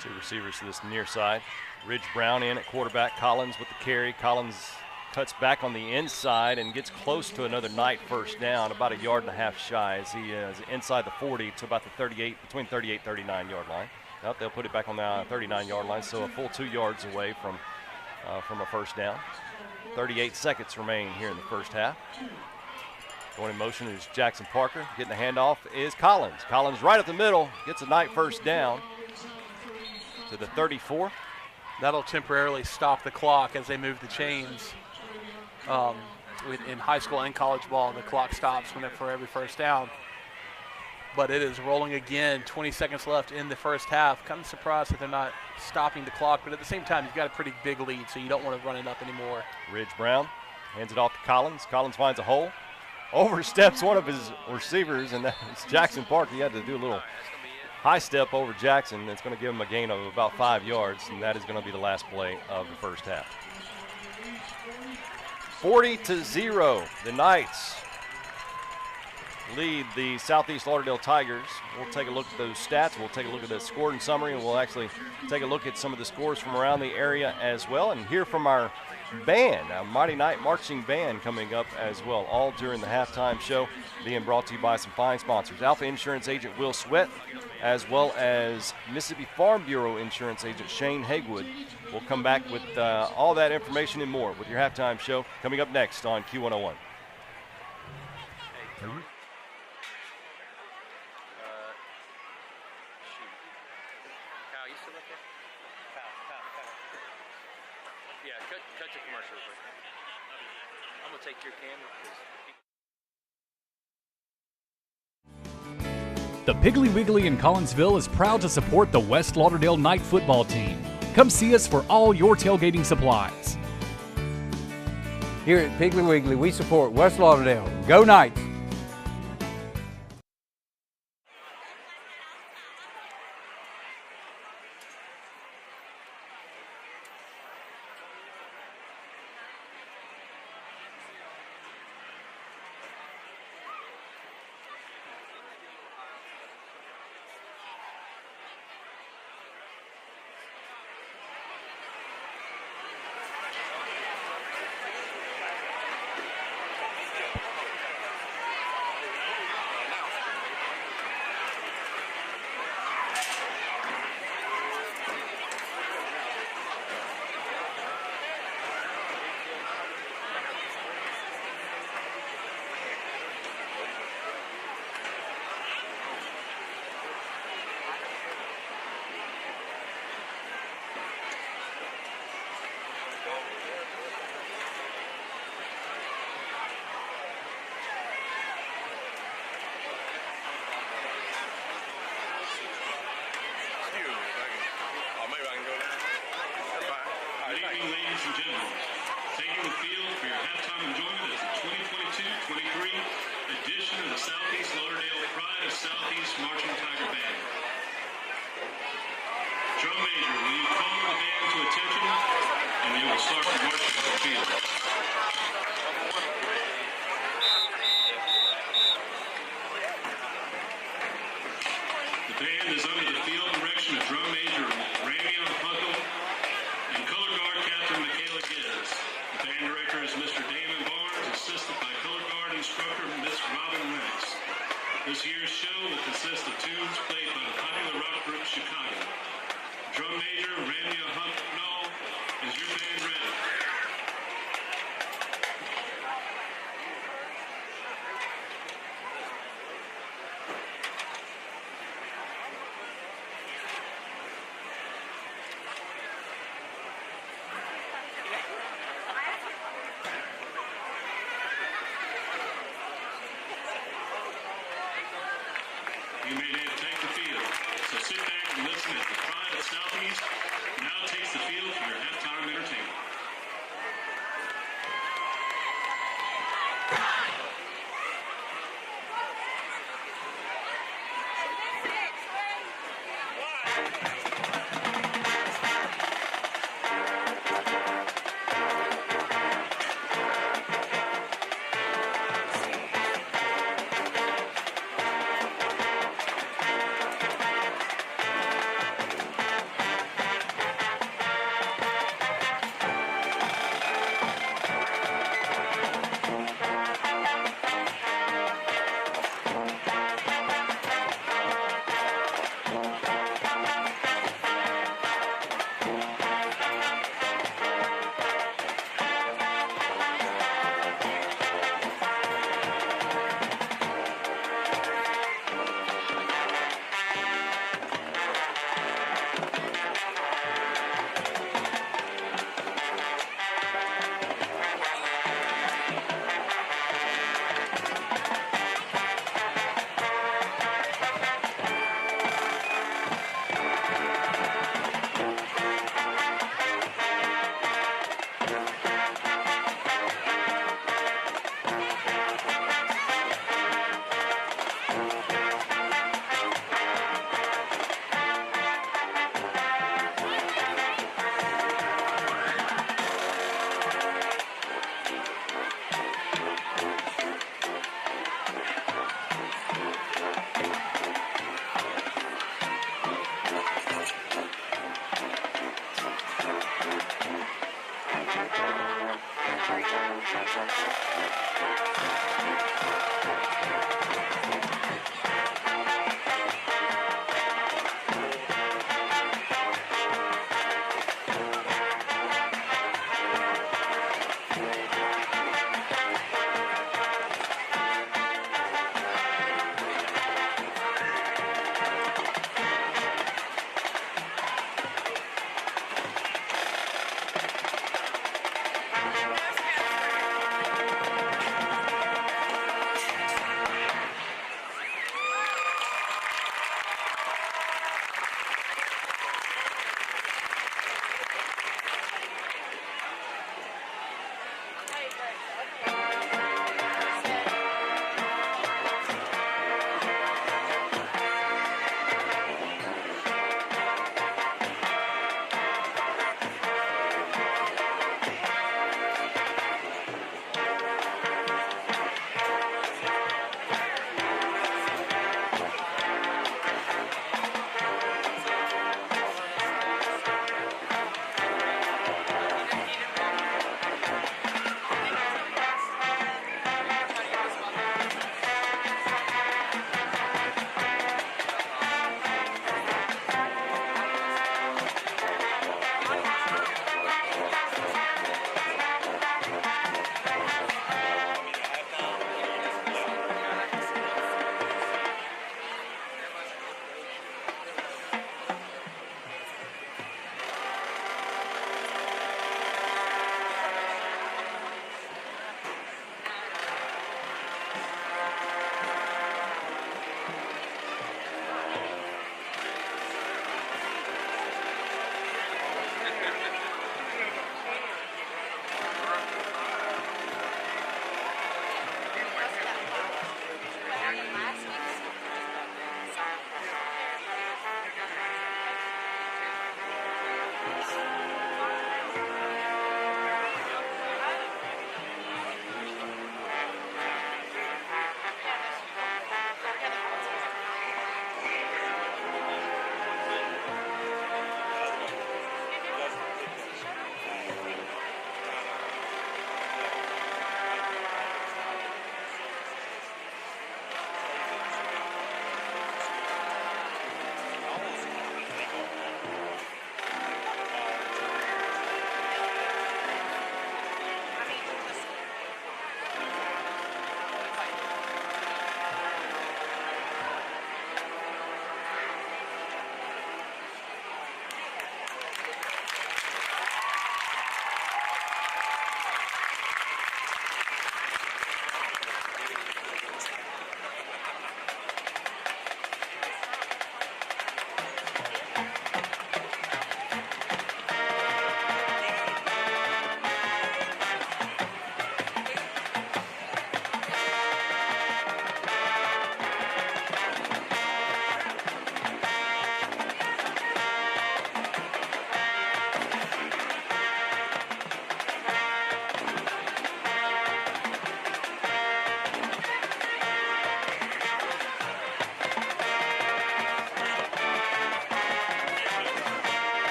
2 receivers to this near side. Ridge Brown in at quarterback. Collins with the carry. Collins cuts back on the inside and gets close to another Knight first down, about 1.5 yards shy as he is inside the 40 to about the 38, between 38 and 39-yard line. Nope, they'll put it back on the 39-yard line, so a full 2 yards away from a first down. 38 seconds remain here in the first half. Going in motion is Jackson Parker. Getting the handoff is Collins. Collins right up the middle, gets a Knight first down to the 34. That'll temporarily stop the clock as they move the chains. in high school and college ball, the clock stops for every first down. But it is rolling again, 20 seconds left in the first half. Kind of surprised that they're not stopping the clock, but at the same time, you've got a pretty big lead, so you don't want to run it up anymore. Ridge Brown hands it off to Collins. Collins finds a hole. Oversteps one of his receivers, and that's Jackson Park. He had to do a little high step over Jackson. That's going to give him a gain of about 5 yards, and that is going to be the last play of the first half. 40-0, the Knights lead the Southeast Lauderdale Tigers. We'll take a look at those stats. We'll take a look at the scoring summary, and we'll actually take a look at some of the scores from around the area as well, and hear from our band, our Mighty Night Marching Band, coming up as well, all during the halftime show, being brought to you by some fine sponsors. Alpha Insurance Agent Will Sweat, as well as Mississippi Farm Bureau Insurance Agent Shane Haywood. We'll come back with all that information and more with your halftime show coming up next on Q101. Cut the commercial quick. I'm going to take your camera. The Piggly Wiggly in Collinsville is proud to support the West Lauderdale Knight football team. Come see us for all your tailgating supplies. Here at Piggly Wiggly, we support West Lauderdale. Go Knights! Ladies and gentlemen, taking the field for your halftime enjoyment is the 2022-23 edition of the Southeast Lauderdale Pride of Southeast Marching Tiger Band. Drum major, will you call the band to attention, and they will start the march to the field. The band is under the field direction of drum major Ramion Huckle and color guard Captain Michaela Gibbs. The band director is Mr. Damon Barnes, assisted by color guard instructor Miss Robin Renix. This year's show will consist of tunes played by the popular rock group Chicago. Drum major Ramion Huckle, is your band ready?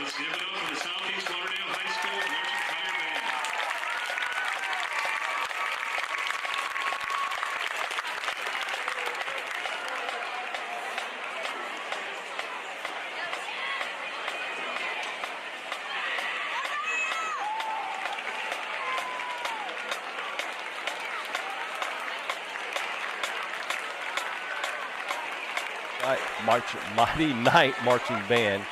Let's give it up for the Southeast Lauderdale High School Marching Choir Band. Mighty Knight Marching Band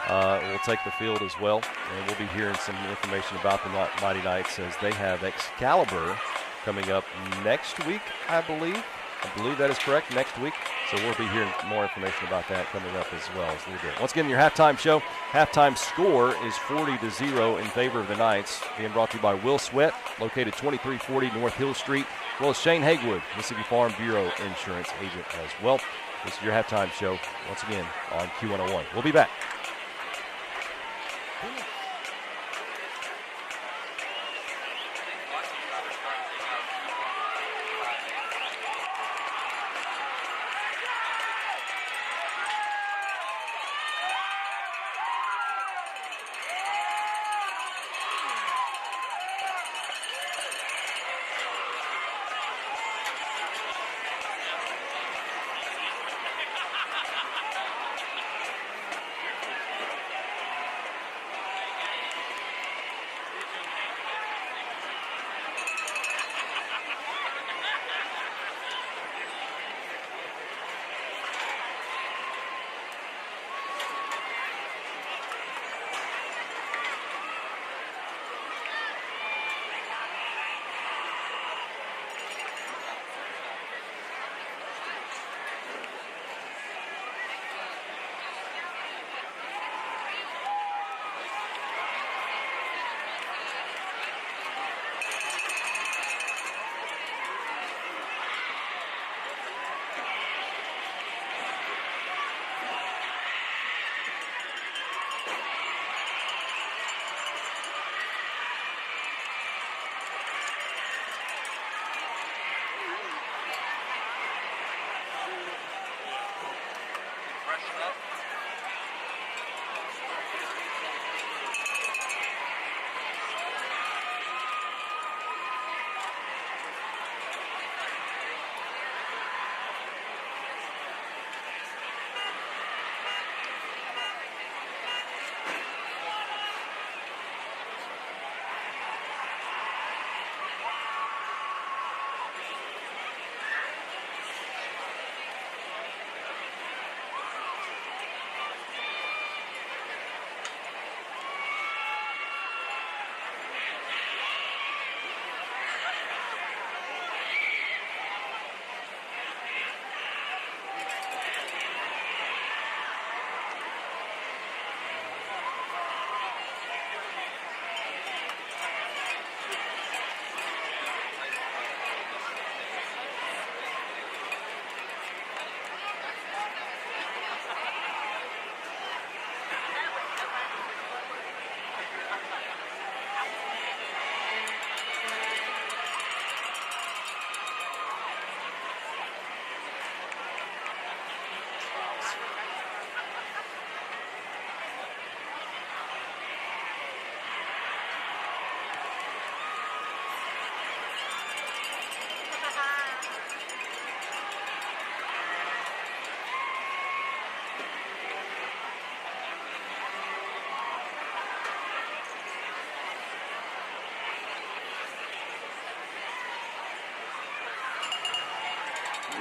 will take the field as well, and we'll be hearing some information about the Mighty Knights as they have Excalibur coming up next week, I believe. I believe that is correct, next week. So we'll be hearing more information about that coming up as well as a little bit. Once again, your halftime show. Halftime score is 40-0 in favor of the Knights, being brought to you by Will Sweat, located 2340 North Hill Street, as well as Shane Haywood, Mississippi Farm Bureau Insurance agent as well. This is your halftime show, once again, on Q101. We'll be back.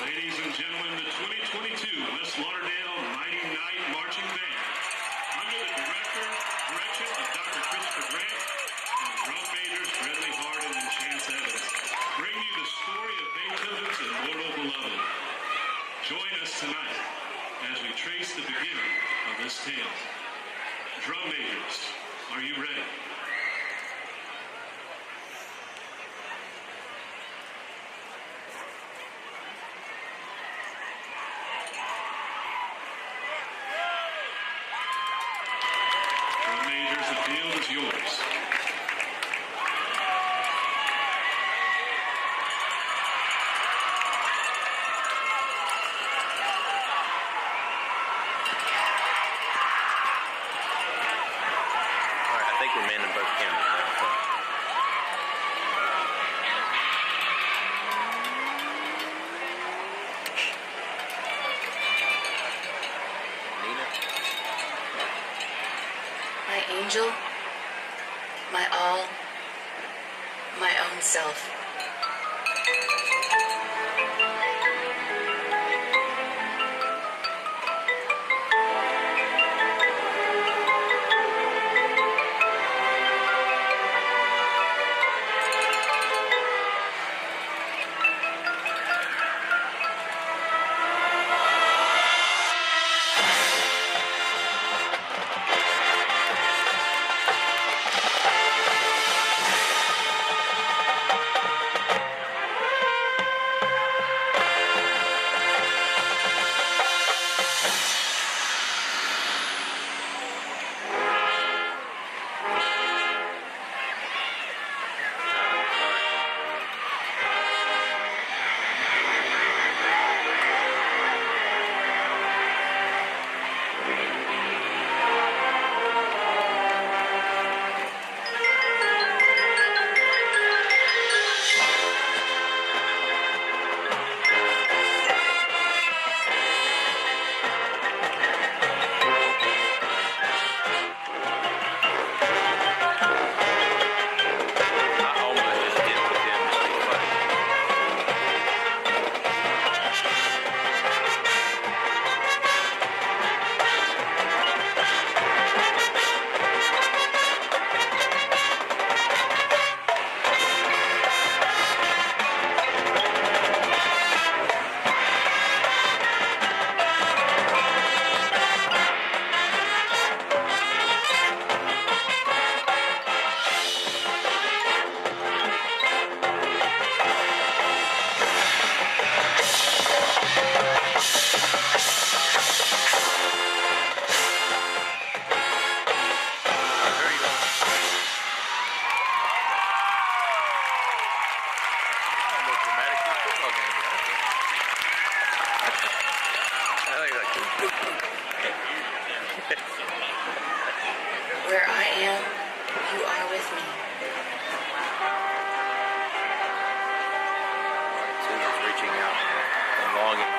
Ladies and gentlemen, the 2022 West Lauderdale Mighty Knight Marching Band, under the direction of Dr. Christopher Grant and drum majors Bradley Harden and Chance Evans, bring you the story of Beethoven's Immortal Beloved. Join us tonight as we trace the beginning of this tale. Drum majors, are you ready? The field is yours. both cameras now. So. Nina. My angel, my all, my own self. Where I am, you are with me. Susan's reaching out and longing.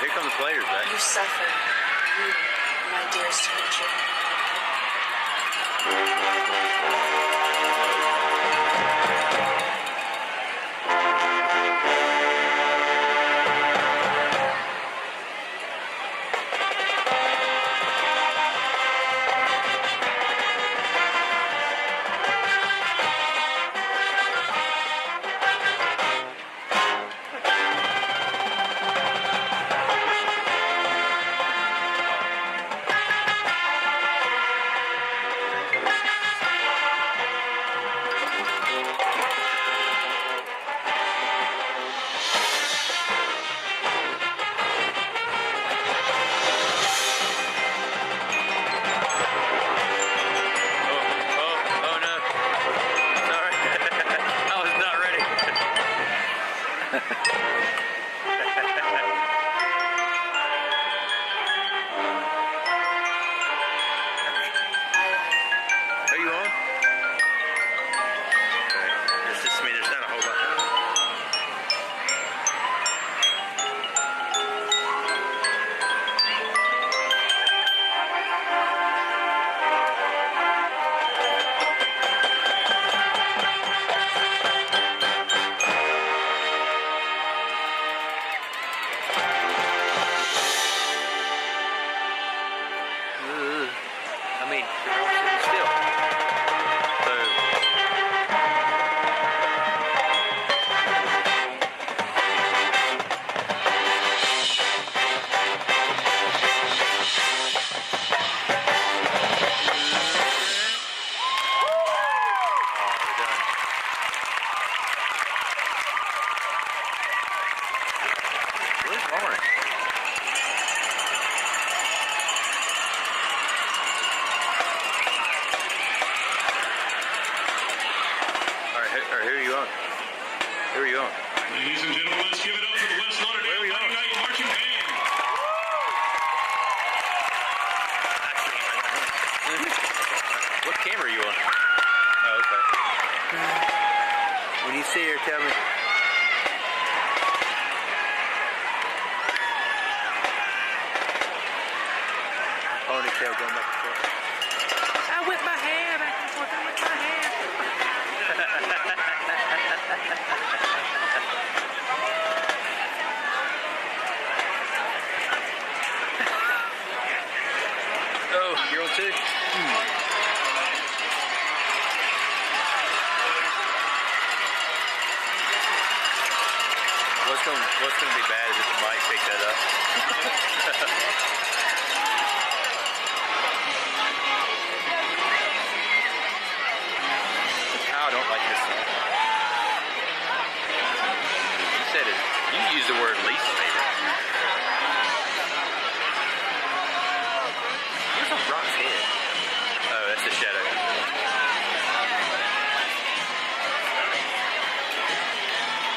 Here come the players back. You suffer, you, my dearest country. Ladies and gentlemen, let's give it up for the West Lauderdale Mighty Knight Marching Band. What camera are you on? Oh, okay. When you see her, tell me. Ponytail going back and forth. I whip my hair back and forth. I whip my hair. Oh, you're on too? What's going to be bad is if the mic pick that up. I don't like this song. You said it. You used the word least favorite. Where's on Brock's head? Oh, that's the shadow.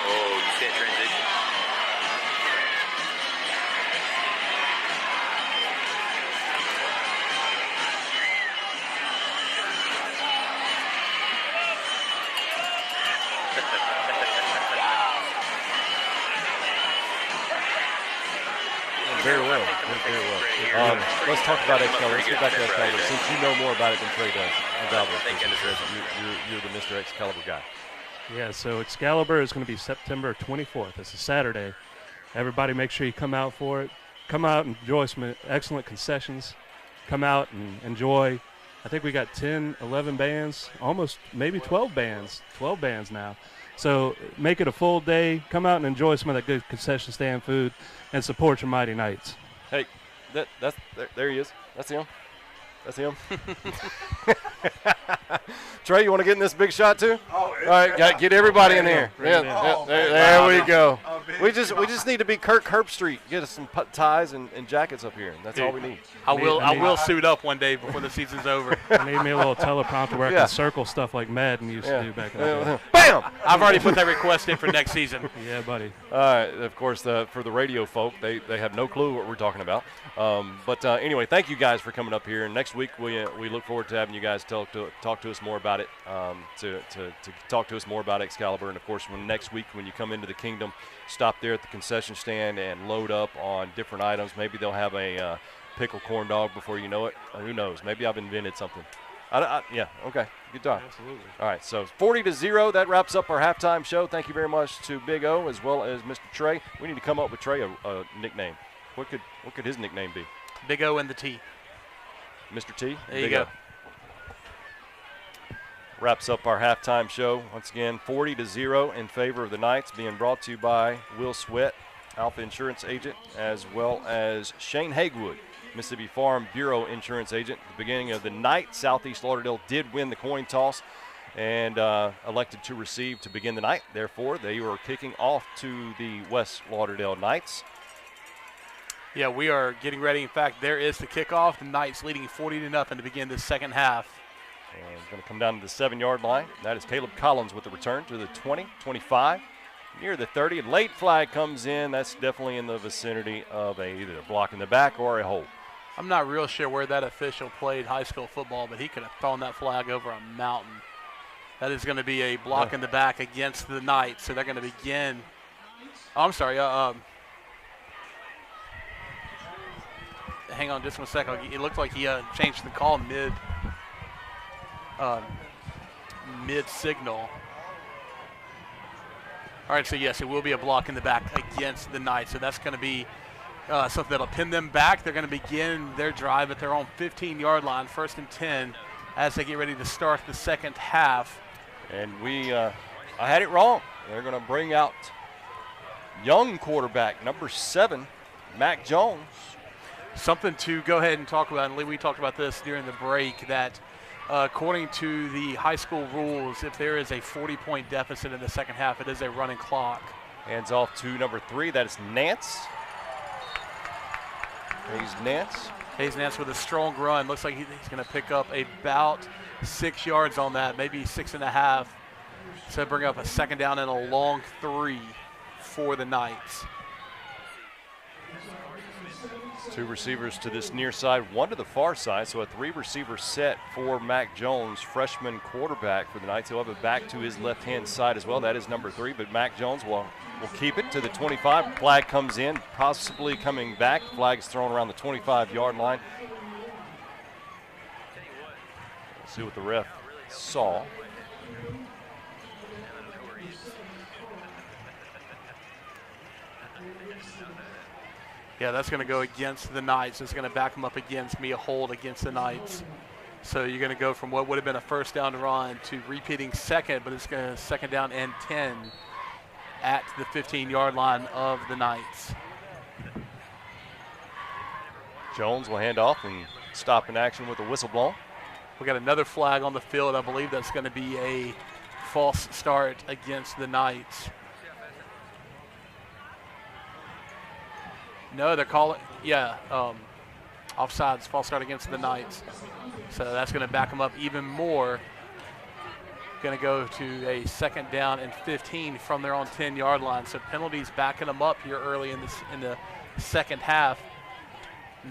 Oh, you see that transition? Very well. Very well. Let's talk about Excalibur. Let's get back to Excalibur since you know more about it than Trey does. Undoubtedly, you're the Mr. Excalibur guy. Yeah, so Excalibur is going to be September 24th. It's a Saturday. Everybody make sure you come out for it. Come out and enjoy some excellent concessions. Come out and enjoy. I think we got 10, 11 bands, almost maybe 12 bands. 12 bands now. So make it a full day. Come out and enjoy some of that good concession stand food and support your Mighty Knights. Hey, there he is. That's him. That's him. Trey, you want to get in this big shot too? Oh, all right, get everybody in here. Yeah, there we go. We just need to be Kirk Herbstreit. Get us some ties and jackets up here. That's all we need. I will suit up one day before the season's over. I need me a little teleprompter where I can circle stuff like Madden used to do back in the day. Bam! I've already put that request in for next season. Yeah, buddy. All right. Of course, for the radio folk, they have no clue what we're talking about. But anyway, thank you guys for coming up here. And next week we look forward to having you guys talk to us more about it. To talk to us more about Excalibur. And of course, next week when you come into the Kingdom, stop there at the concession stand and load up on different items. Maybe they'll have a pickle corn dog before you know it. Who knows? Maybe I've invented something. Yeah, okay. Good job. Absolutely. All right, so 40-0. That wraps up our halftime show. Thank you very much to Big O as well as Mr. Trey. We need to come up with Trey a nickname. What could his nickname be? Big O and the T. Mr. T? There you go. Wraps up our halftime show. Once again, 40-0 in favor of the Knights, being brought to you by Will Sweat, Alpha Insurance Agent, as well as Shane Hagewood, Mississippi Farm Bureau Insurance Agent. At the beginning of the night, Southeast Lauderdale did win the coin toss and elected to receive to begin the night. Therefore, they were kicking off to the West Lauderdale Knights. Yeah, we are getting ready. In fact, there is the kickoff. The Knights leading 40-0 to begin the second half. And it's going to come down to the 7-yard line. That is Caleb Collins with the return to the 20, 25, near the 30. A late flag comes in. That's definitely in the vicinity of either a block in the back or a hold. I'm not real sure where that official played high school football, but he could have thrown that flag over a mountain. That is going to be a block in the back against the Knights. So they're going to begin. Oh, I'm sorry. Hang on just one second. It looked like he changed the call mid-signal. All right, so yes, it will be a block in the back against the Knights. So that's going to be something that'll pin them back. They're going to begin their drive at their own 15-yard line, 1st and 10, as they get ready to start the second half. And I had it wrong. They're going to bring out young quarterback, number 7, Mac Jones. Something to go ahead and talk about, and Lee, we talked about this during the break, that according to the high school rules, if there is a 40-point deficit in the second half, it is a running clock. Hands off to number 3. That is Nance. Hayes Nance with a strong run. Looks like he's going to pick up about 6 yards on that, maybe 6.5. So bring up a second down and a long 3. for the Knights. 2 receivers to this near side, 1 to the far side, so a 3-receiver set for Mac Jones, freshman quarterback for the Knights. He'll have it back to his left-hand side as well. That is number 3, but Mac Jones will keep it to the 25. Flag comes in, possibly coming back. Flag is thrown around the 25-yard line. Let's see what the ref saw. Yeah, that's going to go against the Knights. It's going to back them up against me, a hold against the Knights. So you're going to go from what would have been a first down run to repeating second, but it's going to second down and 10 at the 15-yard line of the Knights. Jones will hand off and stop in action with a whistle blown. We got another flag on the field. I believe that's going to be a false start against the Knights. No, they're calling, offsides, false start against the Knights. So that's going to back them up even more. Going to go to a second down and 15 from their own 10-yard line. So penalties backing them up here early in the second half.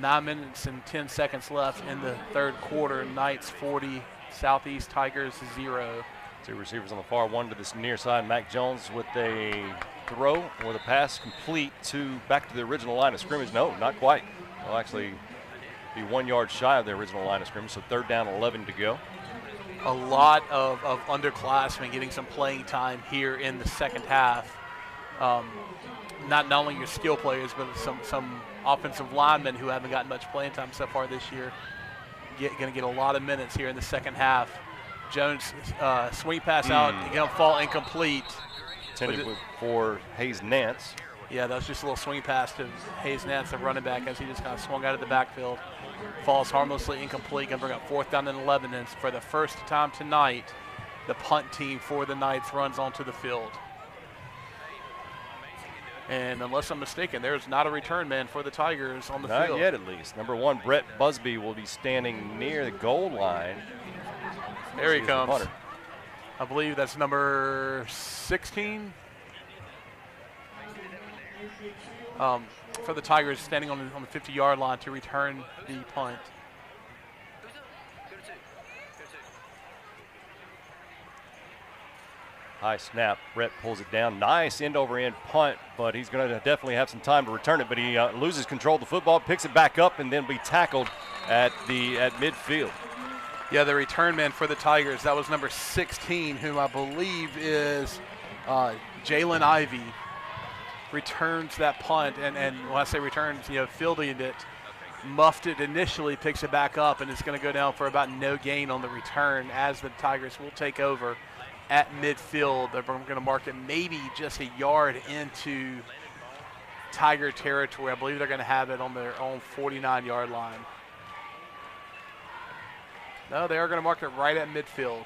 9 minutes and 10 seconds left in the third quarter. Knights 40, Southeast Tigers 0. 2 receivers on the far, 1 to this near side. Mac Jones with a throw or the pass complete back to the original line of scrimmage. No, not quite. Will actually be 1 yard shy of the original line of scrimmage, so third down, 11 to go. A lot of underclassmen getting some playing time here in the second half. Not only your skill players, but some offensive linemen who haven't gotten much playing time so far this year. Going to get a lot of minutes here in the second half. Jones swing pass out, going to fall incomplete. Intended for Hayes Nance. Yeah, that was just a little swing pass to Hayes Nance, the running back, as he just kind of swung out of the backfield. Falls harmlessly incomplete. Going to bring up 4th down and 11. And for the first time tonight, the punt team for the Knights runs onto the field. And unless I'm mistaken, there's not a return man for the Tigers on the field. Not yet, at least. Number 1, Brett Busby, will be standing near the goal line. There he comes. I believe that's number 16. For the Tigers, standing on the 50-yard line to return the punt. High snap. Brett pulls it down. Nice end-over-end punt, but he's going to definitely have some time to return it. But he loses control of the football, picks it back up, and then be tackled at midfield. Yeah, the return man for the Tigers, that was number 16, whom I believe is Jalen Ivey. Returns that punt, and when I say returns, fielding it, muffed it initially, picks it back up, and it's going to go down for about no gain on the return as the Tigers will take over at midfield. They're going to mark it maybe just a yard into Tiger territory. I believe they're going to have it on their own 49-yard line. No, they are going to mark it right at midfield.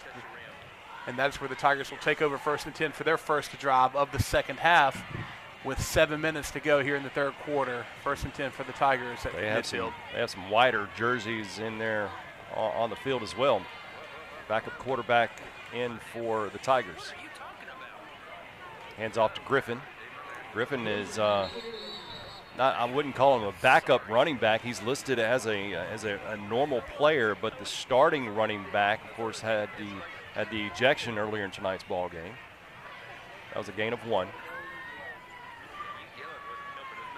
And that's where the Tigers will take over 1st and 10 for their first drive of the second half with 7 minutes to go here in the third quarter. 1st and 10 for the Tigers at midfield. They have some wider jerseys in there on the field as well. Backup quarterback in for the Tigers. Hands off to Griffin. Griffin is I wouldn't call him a backup running back. He's listed as a normal player, but the starting running back, of course, had the ejection earlier in tonight's ball game. That was a gain of 1.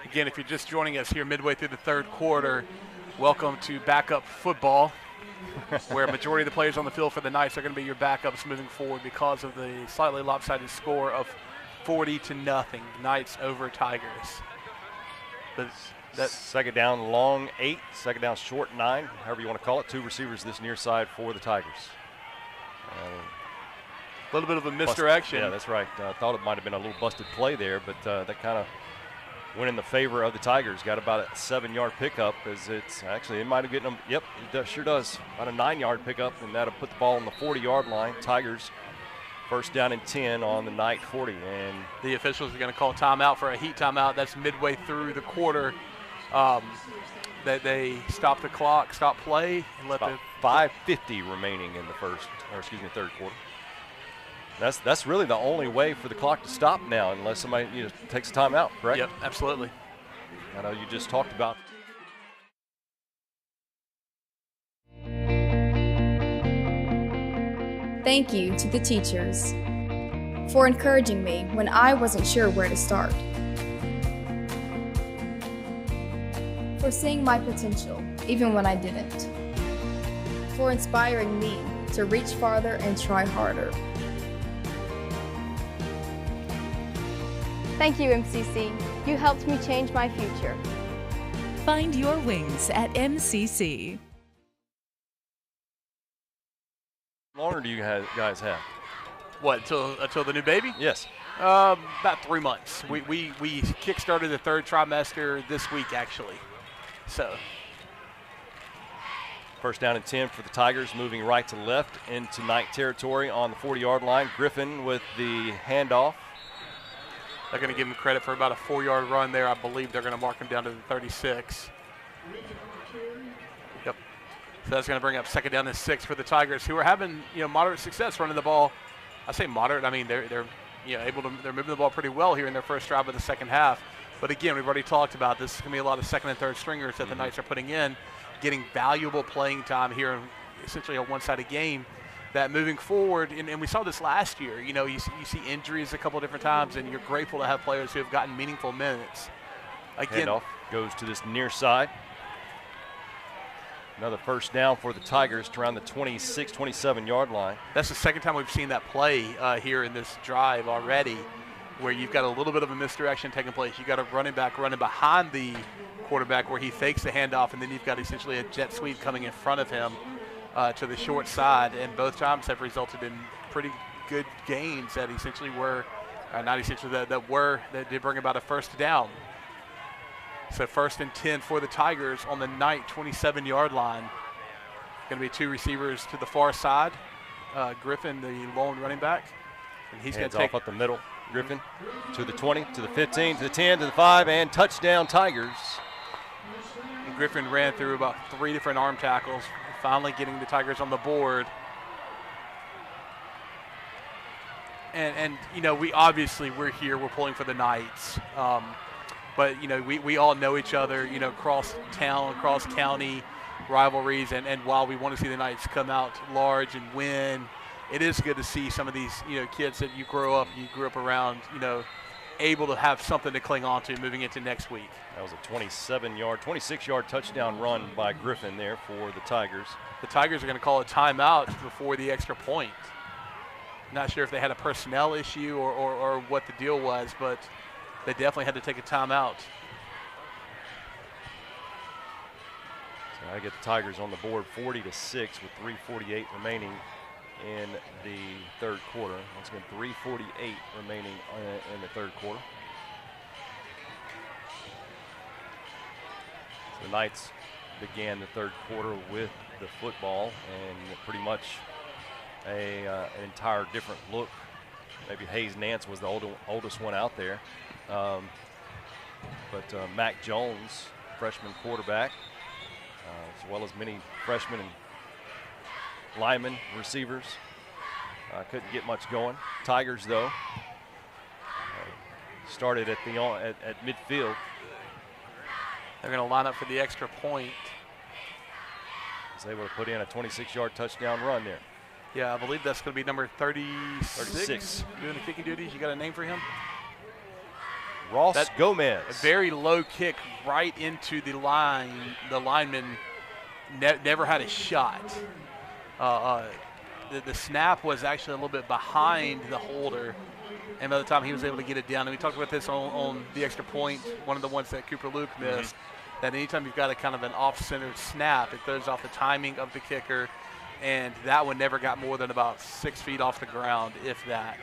Again, if you're just joining us here midway through the third quarter, welcome to backup football, where a majority of the players on the field for the Knights are going to be your backups moving forward because of the slightly lopsided score of 40-0. Knights over Tigers. But that second down long 8, second down short 9, however you want to call it. 2 receivers this near side for the Tigers. A little bit of a misdirection. Yeah, that's right. I thought it might have been a little busted play there, but that kind of went in the favor of the Tigers. Got about a 7-yard pickup, as it's actually, it might have gotten them. Yep, it sure does. About a 9-yard pickup, and that'll put the ball on the 40-yard line. Tigers 1st down and 10 on the Knight 40. And the officials are going to call timeout for a heat timeout. That's midway through the quarter. That they stop the clock, stop play, and let about 5:50 remaining in the third quarter. That's really the only way for the clock to stop now, unless somebody takes a timeout, correct? Yep, absolutely. I know you just talked about. Thank you to the teachers for encouraging me when I wasn't sure where to start, for seeing my potential even when I didn't, for inspiring me to reach farther and try harder. Thank you, MCC. You helped me change my future. Find your wings at MCC. How long do you guys have? What, until the new baby? Yes. About 3 months. We kick-started the third trimester this week, actually. So. First down and 10 for the Tigers, moving right to left into night territory on the 40-yard line. Griffin with the handoff. They're going to give him credit for about a 4-yard run there. I believe they're going to mark him down to the 36. Yep. So that's going to bring up second down and 6 for the Tigers, who are having moderate success running the ball. I say moderate. I mean they're they're moving the ball pretty well here in their first drive of the second half. But again, we've already talked about this is going to be a lot of second and third stringers that the Knights are putting in, getting valuable playing time here in essentially a one-sided game. That moving forward, and we saw this last year, you see injuries a couple of different times, and you're grateful to have players who have gotten meaningful minutes. Again, handoff goes to this near side. Another first down for the Tigers to around the 26, 27-yard line. That's the second time we've seen that play here in this drive already, where you've got a little bit of a misdirection taking place. You've got a running back running behind the quarterback where he fakes the handoff, and then you've got essentially a jet sweep coming in front of him to the short side, and both times have resulted in pretty good gains that essentially were, not essentially, that did bring about a first down. So first and 10 for the Tigers on the Knight 27-yard line. Going to be two receivers to the far side. Griffin, the lone running back, and he's going to take off up the middle. Griffin to the 20, to the 15, to the 10, to the 5, and touchdown Tigers. And Griffin ran through about 3 different arm tackles, finally getting the Tigers on the board. And we're here, we're pulling for the Knights. But, we all know each other, across town, across county rivalries. And while we want to see the Knights come out large and win, it is good to see some of these, kids that you grew up around, able to have something to cling on to moving into next week. That was a 26-yard touchdown run by Griffin there for the Tigers. The Tigers are going to call a timeout before the extra point. Not sure if they had a personnel issue or what the deal was, but they definitely had to take a timeout. So I get the Tigers on the board 40-6 with 3:48 remaining in the third quarter. Once again, 3:48 remaining in the third quarter. So the Knights began the third quarter with the football and pretty much an entire different look. Maybe Hayes Nance was the oldest one out there. But Mac Jones, freshman quarterback, as well as many freshmen and linemen, receivers, couldn't get much going. Tigers, though, started at midfield. They're going to line up for the extra point. Was able to put in a 26-yard touchdown run there. Yeah, I believe that's going to be number 36. Doing the kicking duties. You got a name for him? Ross Gomez. A very low kick right into the line. The lineman never had a shot. The snap was actually a little bit behind the holder, and by the time he was able to get it down, and we talked about this on the extra point, one of the ones that Cooper Luke missed, that anytime you've got a kind of an off-center snap, it throws off the timing of the kicker, and that one never got more than about 6 feet off the ground, if that.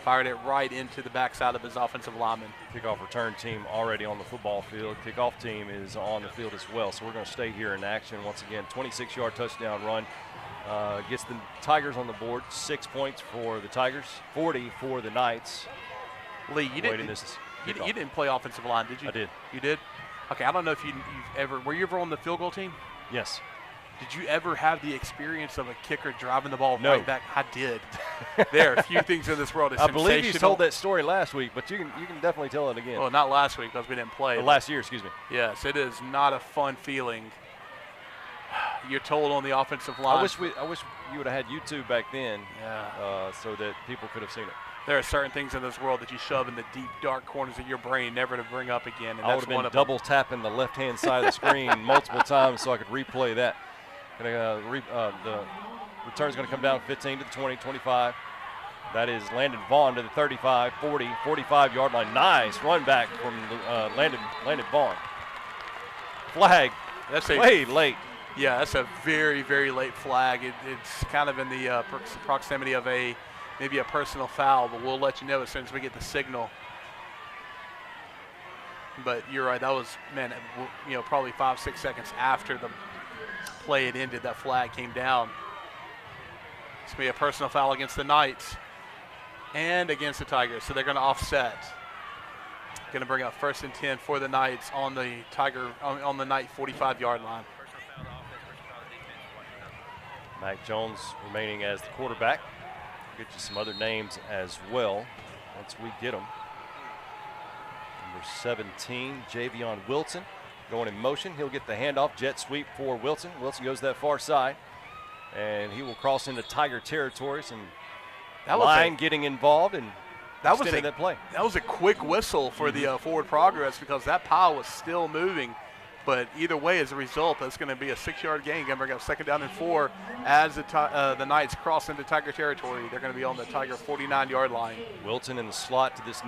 Fired it right into the backside of his offensive lineman. Kickoff return team already on the football field. Kickoff team is on the field as well, so we're going to stay here in action once again. 26-yard touchdown run. Gets the Tigers on the board. 6 points for the Tigers, 40 for the Knights. Lee, you didn't play offensive line, did you? I did. You did? Okay, I don't know if you've ever – were you ever on the field goal team? Yes. Did you ever have the experience of a kicker driving the ball No. right back? I did. There are a few things in this world. It's I believe you sensational. told that story last week, but you can definitely tell it again. Well, not last week because we didn't play. Or last year, excuse me. Yes, it is not a fun feeling. You're told on the offensive line. I wish you would have had YouTube back then, so that people could have seen it. There are certain things in this world that you shove in the deep, dark corners of your brain, never to bring up again. And I would have been double tapping the left-hand side of the screen multiple times so I could replay that. The return is going to come down 15 to the 20, 25. That is Landon Vaughn to the 35, 40, 45-yard line. Nice run back from Landon Vaughn. Flag. That's way late. Yeah, that's a very, very late flag. It's kind of in the proximity of maybe a personal foul, but we'll let you know as soon as we get the signal. But you're right. That was, probably 5-6 seconds after the play had ended, that flag came down. It's going to be a personal foul against the Knights and against the Tigers, so they're going to offset. Going to bring up 1st and 10 for the Knights on the on the Knight 45-yard line. Mac Jones remaining as the quarterback. Get you some other names as well once we get them. Number 17, Javion Wilson, going in motion. He'll get the handoff, jet sweep for Wilson. Wilson goes that far side, and he will cross into Tiger territories. And that line getting involved and that was that play. That was a quick whistle for the forward progress because that pile was still moving. But either way, as a result, that's going to be a 6-yard gain. Going to bring up 2nd down and 4 as the Knights cross into Tiger territory. They're going to be on the Tiger 49-yard line. Wilson in the slot to this near